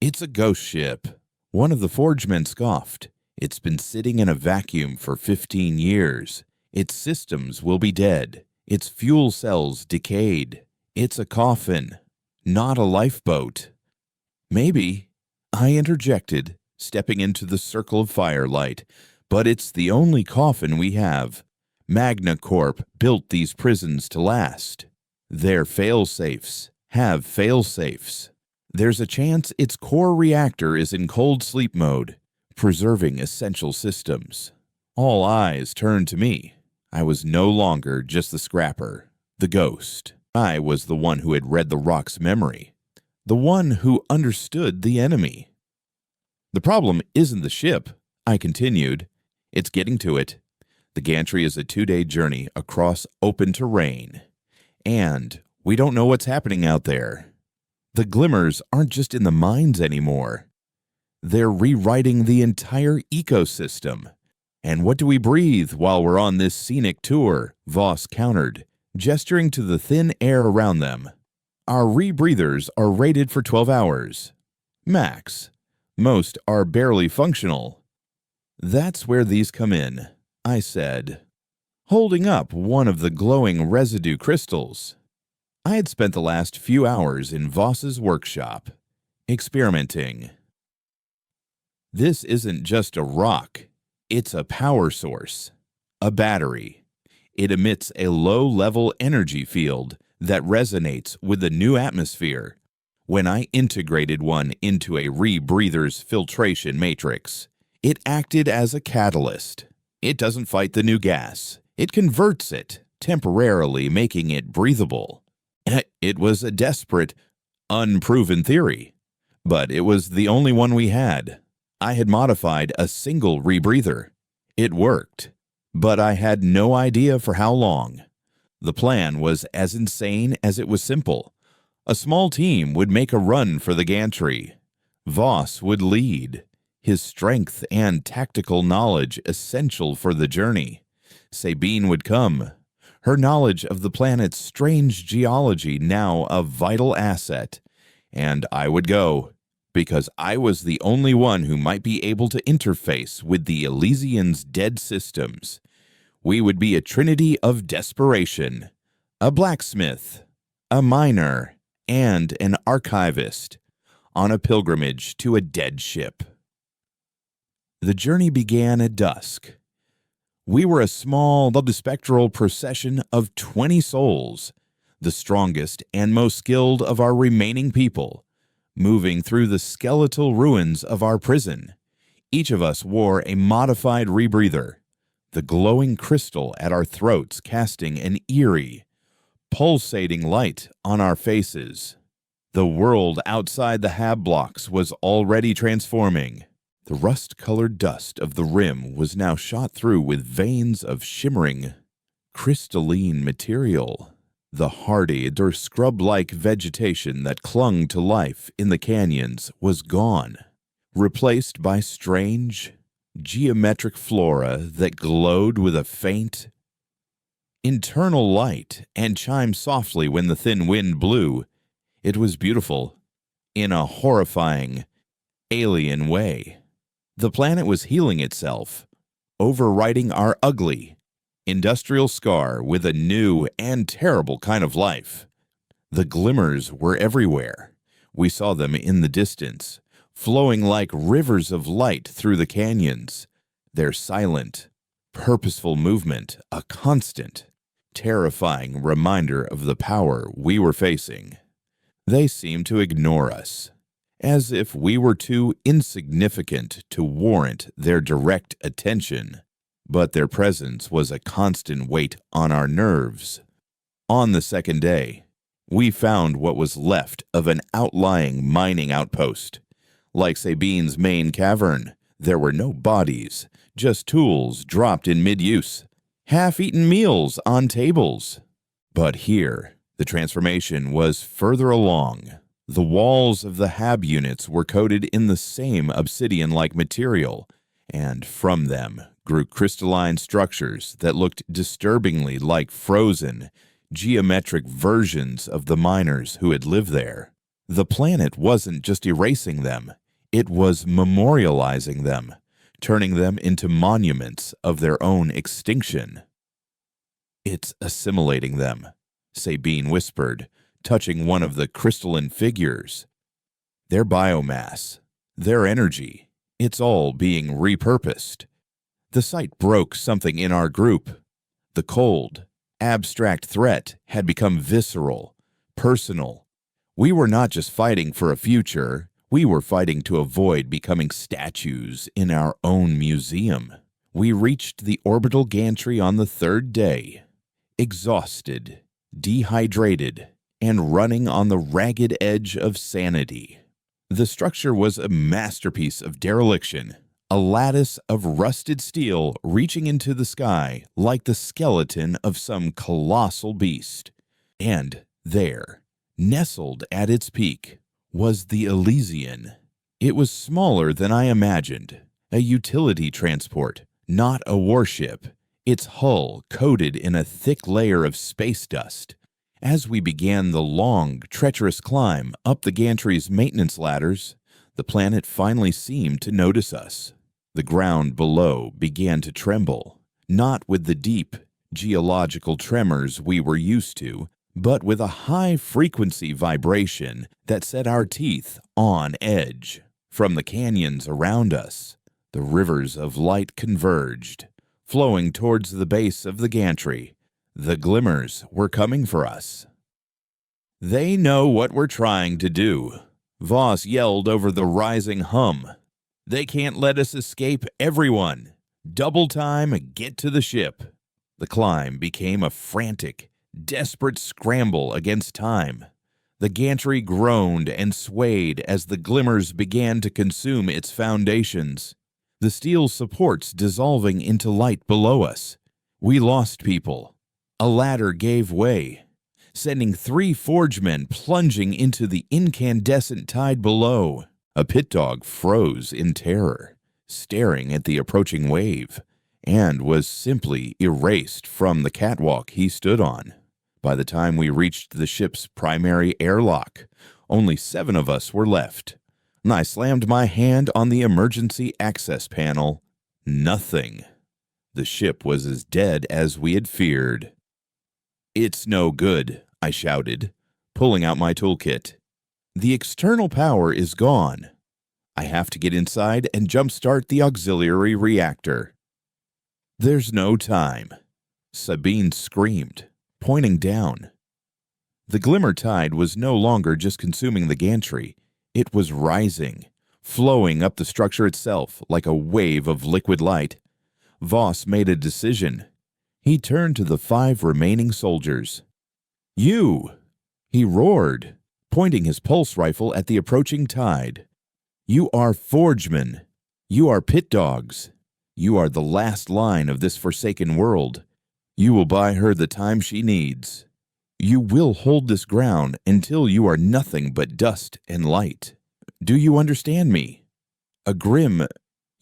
"It's a ghost ship," one of the forgemen scoffed. "It's been sitting in a vacuum for 15 years. Its systems will be dead, its fuel cells decayed. It's a coffin, not a lifeboat. Maybe, I interjected, stepping into the circle of firelight, but it's the only coffin we have. Magna Corp built these prisons to last. Their fail-safes have fail-safes. There's a chance its core reactor is in cold sleep mode, preserving essential systems. All eyes turned to me. I was no longer just the scrapper, the ghost. I was the one who had read the rock's memory, the one who understood the enemy. The problem isn't the ship, I continued. It's getting to it. The gantry is a 2-day journey across open terrain, and we don't know what's happening out there. The glimmers aren't just in the mines anymore. They're rewriting the entire ecosystem. And what do we breathe while we're on this scenic tour? Voss countered, gesturing to the thin air around them. Our rebreathers are rated for 12 hours. Max. Most are barely functional. That's where these come in, I said, holding up one of the glowing residue crystals. I had spent the last few hours in Voss's workshop, experimenting. This isn't just a rock. It's a power source, a battery. It emits a low-level energy field that resonates with the new atmosphere. When I integrated one into a rebreather's filtration matrix, it acted as a catalyst. It doesn't fight the new gas. It converts it, temporarily making it breathable. It was a desperate, unproven theory, but it was the only one we had. I had modified a single rebreather. It worked, but I had no idea for how long. The plan was as insane as it was simple. A small team would make a run for the gantry. Voss would lead, his strength and tactical knowledge essential for the journey. Sabine would come, her knowledge of the planet's strange geology now a vital asset, and I would go, because I was the only one who might be able to interface with the Elysians' dead systems. We would be a trinity of desperation, a blacksmith, a miner, and an archivist, on a pilgrimage to a dead ship. The journey began at dusk. We were a small, spectral procession of 20 souls, the strongest and most skilled of our remaining people, moving through the skeletal ruins of our prison. Each of us wore a modified rebreather, the glowing crystal at our throats casting an eerie, pulsating light on our faces. The world outside the hab blocks was already transforming. The rust-colored dust of the rim was now shot through with veins of shimmering, crystalline material. The hardy, scrub-like vegetation that clung to life in the canyons was gone, replaced by strange, geometric flora that glowed with a faint, internal light and chimed softly when the thin wind blew. It was beautiful, in a horrifying, alien way. The planet was healing itself, overwriting our ugly, industrial scar with a new and terrible kind of life. The glimmers were everywhere. We saw them in the distance, flowing like rivers of light through the canyons, their silent, purposeful movement a constant, terrifying reminder of the power we were facing. They seemed to ignore us, as if we were too insignificant to warrant their direct attention, but their presence was a constant weight on our nerves. On the second day, we found what was left of an outlying mining outpost. Like Sabine's main cavern, there were no bodies, just tools dropped in mid-use, half-eaten meals on tables. But here, the transformation was further along. The walls of the hab units were coated in the same obsidian-like material, and from them grew crystalline structures that looked disturbingly like frozen, geometric versions of the miners who had lived there. The planet wasn't just erasing them, it was memorializing them, turning them into monuments of their own extinction. It's assimilating them, Sabine whispered, touching one of the crystalline figures. Their biomass, their energy, it's all being repurposed. The sight broke something in our group. The cold, abstract threat had become visceral, personal. We were not just fighting for a future, we were fighting to avoid becoming statues in our own museum. We reached the orbital gantry on the third day, exhausted, dehydrated, and running on the ragged edge of sanity. The structure was a masterpiece of dereliction, a lattice of rusted steel reaching into the sky like the skeleton of some colossal beast. And there, nestled at its peak, was the Elysian. It was smaller than I imagined, a utility transport, not a warship, its hull coated in a thick layer of space dust. As we began the long, treacherous climb up the gantry's maintenance ladders, the planet finally seemed to notice us. The ground below began to tremble, not with the deep, geological tremors we were used to, but with a high-frequency vibration that set our teeth on edge. From the canyons around us, the rivers of light converged, flowing towards the base of the gantry. The glimmers were coming for us. "They know what we're trying to do," Voss yelled over the rising hum. "They can't let us escape, everyone. Double time, get to the ship." The climb became a frantic, desperate scramble against time. The gantry groaned and swayed as the glimmers began to consume its foundations, the steel supports dissolving into light below us. We lost people. A ladder gave way, sending 3 forgemen plunging into the incandescent tide below. A pit dog froze in terror, staring at the approaching wave, and was simply erased from the catwalk he stood on. By the time we reached the ship's primary airlock, only 7 of us were left, and I slammed my hand on the emergency access panel. Nothing. The ship was as dead as we had feared. "It's no good," I shouted, pulling out my toolkit. "The external power is gone. I have to get inside and jumpstart the auxiliary reactor." "There's no time," Sabine screamed, pointing down. The glimmer tide was no longer just consuming the gantry. It was rising, flowing up the structure itself like a wave of liquid light. Voss made a decision. He turned to the 5 remaining soldiers. "You!" he roared, pointing his pulse rifle at the approaching tide. "You are forgemen. You are pit dogs. You are the last line of this forsaken world. You will buy her the time she needs. You will hold this ground until you are nothing but dust and light. Do you understand me?" A grim,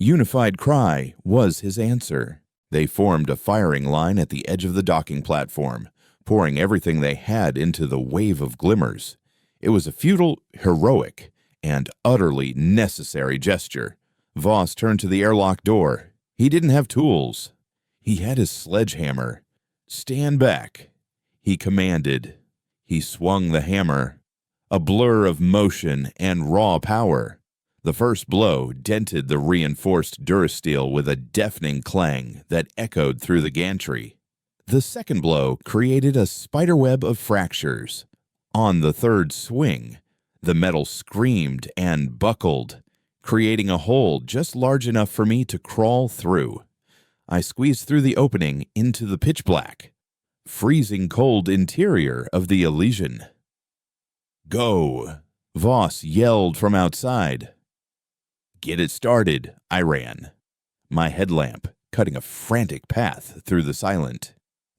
unified cry was his answer. They formed a firing line at the edge of the docking platform, pouring everything they had into the wave of glimmers. It was a futile, heroic, and utterly necessary gesture. Voss turned to the airlock door. He didn't have tools. He had his sledgehammer. "Stand back," he commanded. He swung the hammer, a blur of motion and raw power. The first blow dented the reinforced durasteel with a deafening clang that echoed through the gantry. The second blow created a spiderweb of fractures. On the third swing, the metal screamed and buckled, creating a hole just large enough for me to crawl through. I squeezed through the opening into the pitch black, freezing cold interior of the Elysian. "Go!" Voss yelled from outside. "Get it started," I ran, my headlamp cutting a frantic path through the silent,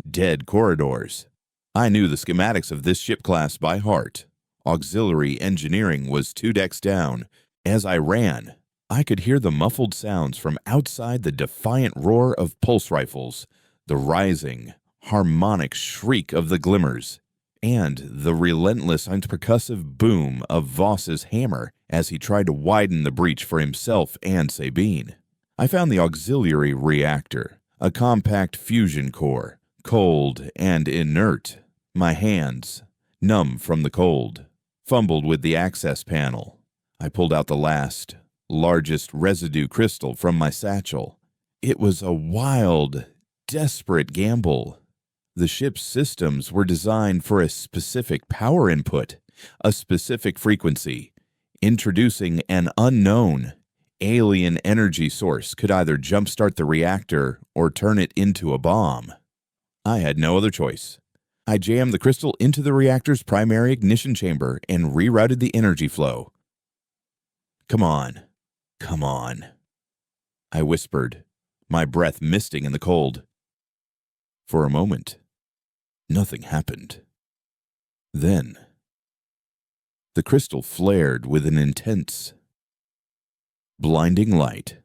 dead corridors. I knew the schematics of this ship class by heart. Auxiliary engineering was 2 decks down. As I ran, I could hear the muffled sounds from outside, the defiant roar of pulse rifles, the rising, harmonic shriek of the glimmers, and the relentless and percussive boom of Voss's hammer as he tried to widen the breach for himself and Sabine. I found the auxiliary reactor, a compact fusion core, cold and inert. My hands, numb from the cold, fumbled with the access panel. I pulled out the last, largest residue crystal from my satchel. It was a wild, desperate gamble. The ship's systems were designed for a specific power input, a specific frequency. Introducing an unknown, alien energy source could either jumpstart the reactor or turn it into a bomb. I had no other choice. I jammed the crystal into the reactor's primary ignition chamber and rerouted the energy flow. "Come on, come on," I whispered, my breath misting in the cold. For a moment, nothing happened. Then, the crystal flared with an intense, blinding light.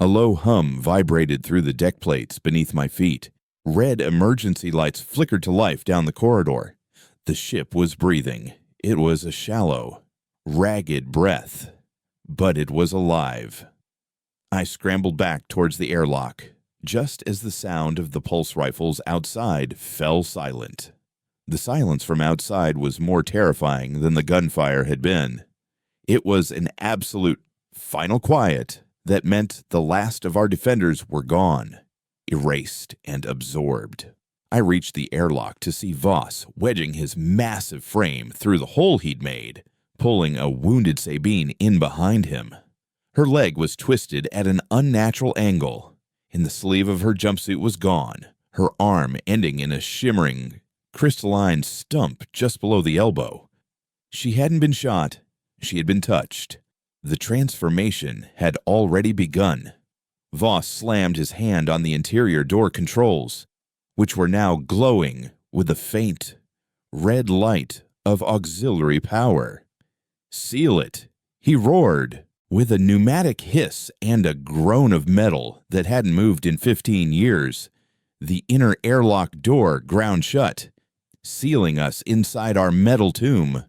A low hum vibrated through the deck plates beneath my feet. Red emergency lights flickered to life down the corridor. The ship was breathing. It was a shallow, ragged breath, but it was alive. I scrambled back towards the airlock, just as the sound of the pulse rifles outside fell silent. The silence from outside was more terrifying than the gunfire had been. It was an absolute, final quiet that meant the last of our defenders were gone, erased and absorbed. I reached the airlock to see Voss wedging his massive frame through the hole he'd made, pulling a wounded Sabine in behind him. Her leg was twisted at an unnatural angle, and the sleeve of her jumpsuit was gone, her arm ending in a shimmering, crystalline stump just below the elbow. She hadn't been shot, she had been touched. The transformation had already begun. Voss slammed his hand on the interior door controls, which were now glowing with the faint, red light of auxiliary power. "Seal it!" he roared, with a pneumatic hiss and a groan of metal that hadn't moved in 15 years. The inner airlock door ground shut, sealing us inside our metal tomb.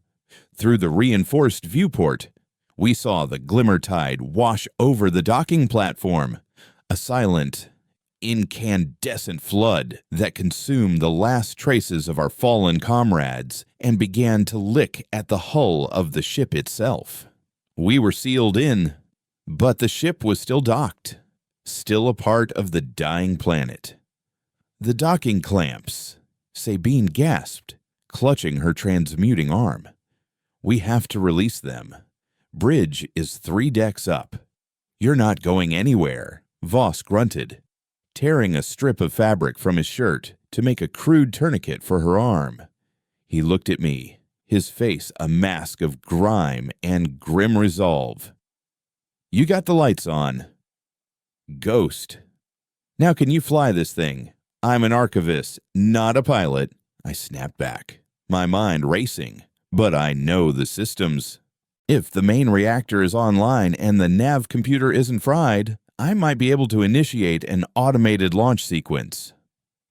Through the reinforced viewport, we saw the glimmer tide wash over the docking platform, a silent, incandescent flood that consumed the last traces of our fallen comrades and began to lick at the hull of the ship itself. We were sealed in, but the ship was still docked, still a part of the dying planet. The docking clamps, Sabine gasped, clutching her transmuting arm. "We have to release them. Bridge is 3 decks up." "You're not going anywhere," Voss grunted, tearing a strip of fabric from his shirt to make a crude tourniquet for her arm. He looked at me, his face a mask of grime and grim resolve. "You got the lights on." "Ghost. Now can you fly this thing? I'm an archivist, not a pilot," I snapped back, my mind racing. "But I know the systems. If the main reactor is online and the nav computer isn't fried, I might be able to initiate an automated launch sequence."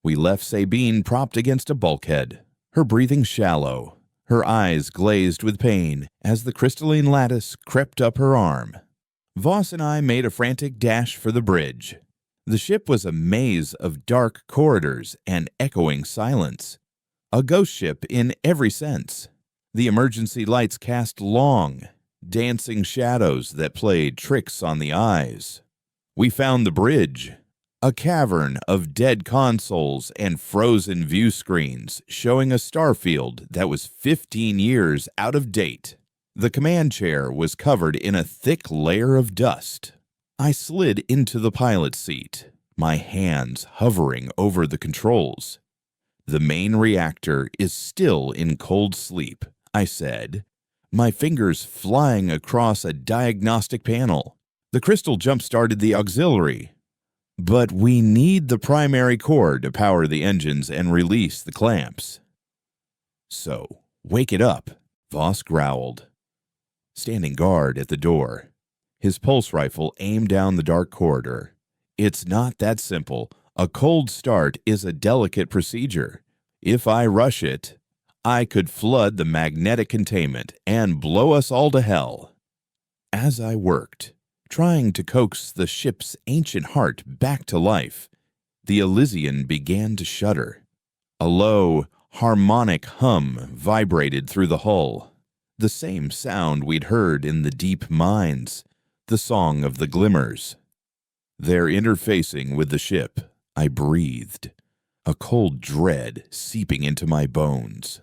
We left Sabine propped against a bulkhead, her breathing shallow, her eyes glazed with pain as the crystalline lattice crept up her arm. Voss and I made a frantic dash for the bridge. The ship was a maze of dark corridors and echoing silence. A ghost ship in every sense. The emergency lights cast long, dancing shadows that played tricks on the eyes. We found the bridge, a cavern of dead consoles and frozen view screens showing a starfield that was 15 years out of date. The command chair was covered in a thick layer of dust. I slid into the pilot's seat, my hands hovering over the controls. "The main reactor is still in cold sleep," I said, my fingers flying across a diagnostic panel. "The crystal jump-started the auxiliary, but we need the primary core to power the engines and release the clamps." "So, wake it up," Voss growled, standing guard at the door, his pulse rifle aimed down the dark corridor. "It's not that simple. A cold start is a delicate procedure. If I rush it, I could flood the magnetic containment and blow us all to hell." As I worked, trying to coax the ship's ancient heart back to life, the Elysian began to shudder. A low, harmonic hum vibrated through the hull, the same sound we'd heard in the deep mines, the song of the glimmers. They're interfacing with the ship. I breathed, a cold dread seeping into my bones.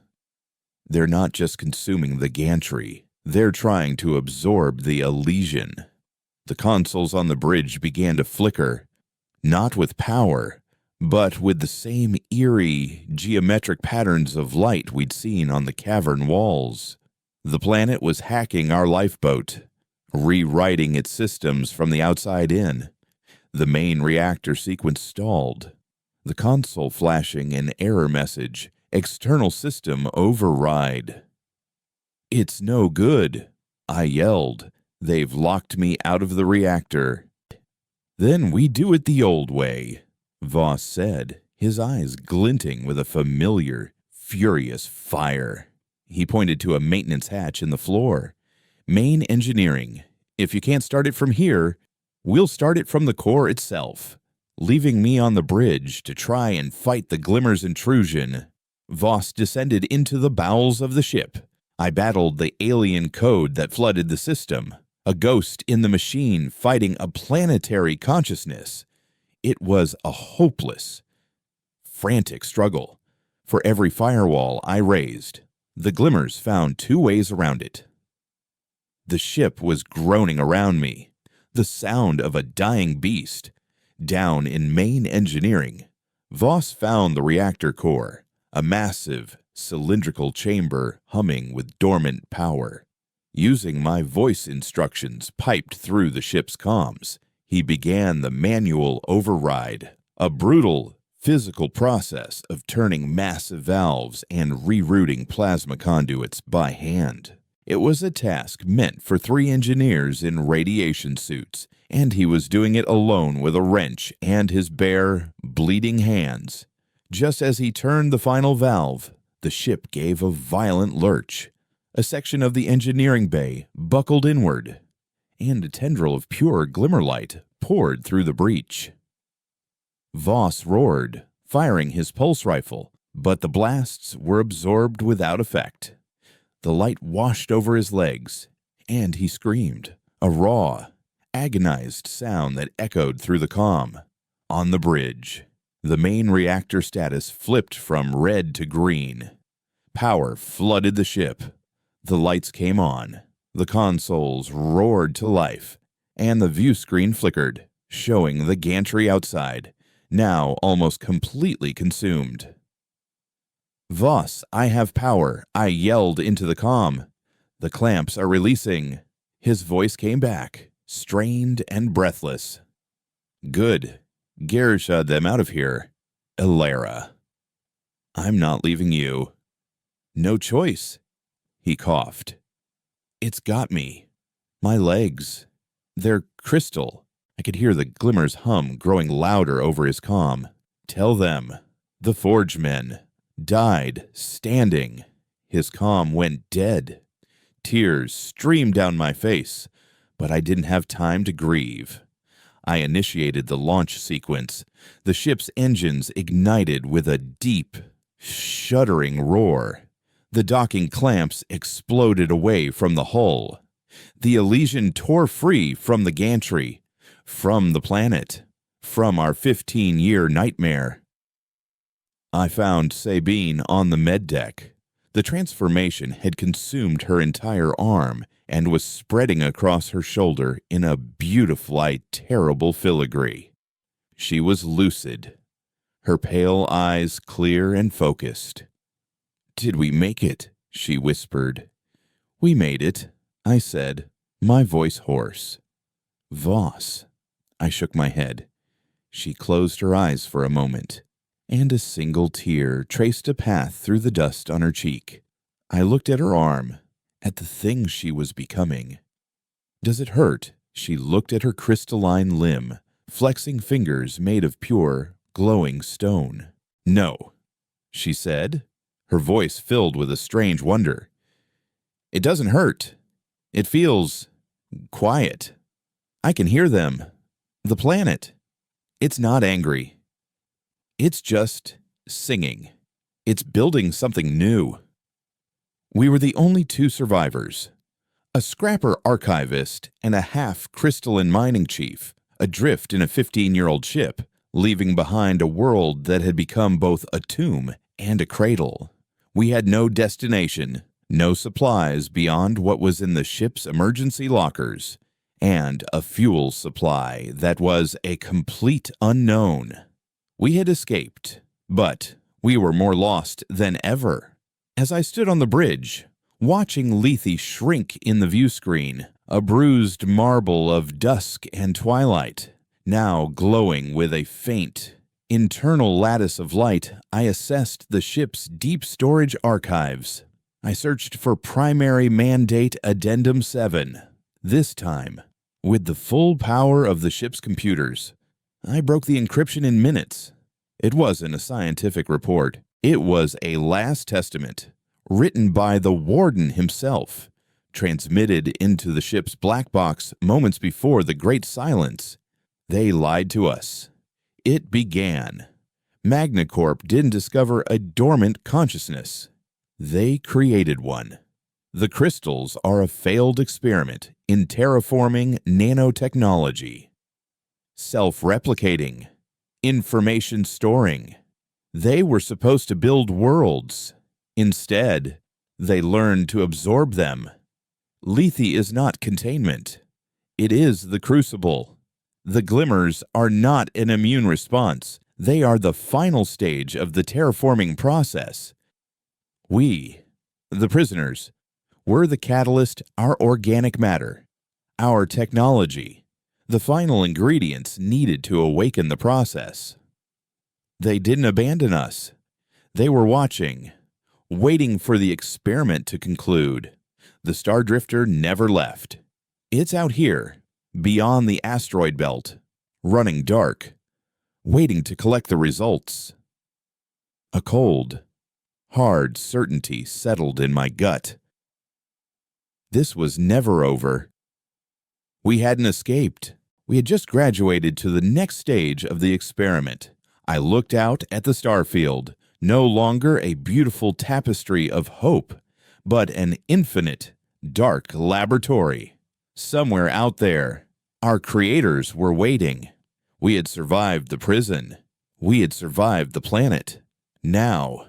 They're not just consuming the gantry, they're trying to absorb the Elysian. The consoles on the bridge began to flicker, not with power, but with the same eerie, geometric patterns of light we'd seen on the cavern walls. The planet was hacking our lifeboat, rewriting its systems from the outside in. The main reactor sequence stalled, the console flashing an error message, external system override. "It's no good," I yelled. "They've locked me out of the reactor." "Then we do it the old way," Voss said, his eyes glinting with a familiar, furious fire. He pointed to a maintenance hatch in the floor. "Main engineering. If you can't start it from here, we'll start it from the core itself." Leaving me on the bridge to try and fight the Glimmer's intrusion, Voss descended into the bowels of the ship. I battled the alien code that flooded the system, a ghost in the machine fighting a planetary consciousness. It was a hopeless, frantic struggle. For every firewall I raised, the Glimmers found two ways around it. The ship was groaning around me, the sound of a dying beast. Down in main engineering, Voss found the reactor core, a massive, cylindrical chamber humming with dormant power. Using my voice instructions piped through the ship's comms, he began the manual override, a brutal, physical process of turning massive valves and rerouting plasma conduits by hand. It was a task meant for 3 engineers in radiation suits, and he was doing it alone with a wrench and his bare, bleeding hands. Just as he turned the final valve, the ship gave a violent lurch. A section of the engineering bay buckled inward, and a tendril of pure glimmer light poured through the breach. Voss roared, firing his pulse rifle, but the blasts were absorbed without effect. The light washed over his legs, and he screamed, a raw, agonized sound that echoed through the comm. On the bridge, the main reactor status flipped from red to green. Power flooded the ship. The lights came on, the consoles roared to life, and the view screen flickered, showing the gantry outside, now almost completely consumed. "Voss, I have power," I yelled into the comm. "The clamps are releasing." His voice came back, strained and breathless. "Good. Gerisha them out of here. Elara." "I'm not leaving you." "No choice." He coughed. "It's got me. My legs. They're crystal." I could hear the Glimmer's hum growing louder over his comm. "Tell them. The Forge Men died standing." His comm went dead. Tears streamed down my face, but I didn't have time to grieve. I initiated the launch sequence. The ship's engines ignited with a deep, shuddering roar. The docking clamps exploded away from the hull. The Elysian tore free from the gantry, from the planet, from our 15-year nightmare. I found Sabine on the med deck. The transformation had consumed her entire arm and was spreading across her shoulder in a beautiful, terrible filigree. She was lucid, her pale eyes clear and focused. "Did we make it?" she whispered. "We made it," I said, my voice hoarse. "Voss." I shook my head. She closed her eyes for a moment, and a single tear traced a path through the dust on her cheek. I looked at her arm, at the thing she was becoming. "Does it hurt?" She looked at her crystalline limb, flexing fingers made of pure, glowing stone. "No," she said, her voice filled with a strange wonder. "It doesn't hurt. It feels quiet. I can hear them. The planet. It's not angry. It's just singing." It's building something new. We were the only two survivors. A scrapper archivist and a half-crystalline mining chief, adrift in a 15-year-old ship, leaving behind a world that had become both a tomb and a cradle. We had no destination, no supplies beyond what was in the ship's emergency lockers, and a fuel supply that was a complete unknown. We had escaped, but we were more lost than ever. As I stood on the bridge, watching Lethe shrink in the view screen, a bruised marble of dusk and twilight, now glowing with a faint, internal lattice of light, I assessed the ship's deep storage archives. I searched for Primary Mandate Addendum 7. This time, with the full power of the ship's computers, I broke the encryption in minutes. It wasn't a scientific report. It was a last testament, written by the warden himself, transmitted into the ship's black box moments before the Great Silence. They lied to us. It began. MagnaCorp didn't discover a dormant consciousness. They created one. The crystals are a failed experiment in terraforming nanotechnology. Self-replicating. Information storing. They were supposed to build worlds. Instead, they learned to absorb them. Lethe is not containment. It is the crucible. The glimmers are not an immune response. They are the final stage of the terraforming process. We, the prisoners, were the catalyst, our organic matter, our technology, the final ingredients needed to awaken the process. They didn't abandon us. They were watching, waiting for the experiment to conclude. The Star Drifter never left. It's out here, beyond the asteroid belt, running dark, waiting to collect the results. A cold, hard certainty settled in my gut. This was never over. We hadn't escaped. We had just graduated to the next stage of the experiment. I looked out at the starfield, no longer a beautiful tapestry of hope, but an infinite, dark laboratory. Somewhere out there, our creators were waiting. We had survived the prison. We had survived the planet. Now,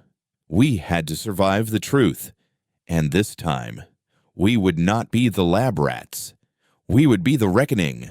we had to survive the truth. And this time, we would not be the lab rats. We would be the reckoning,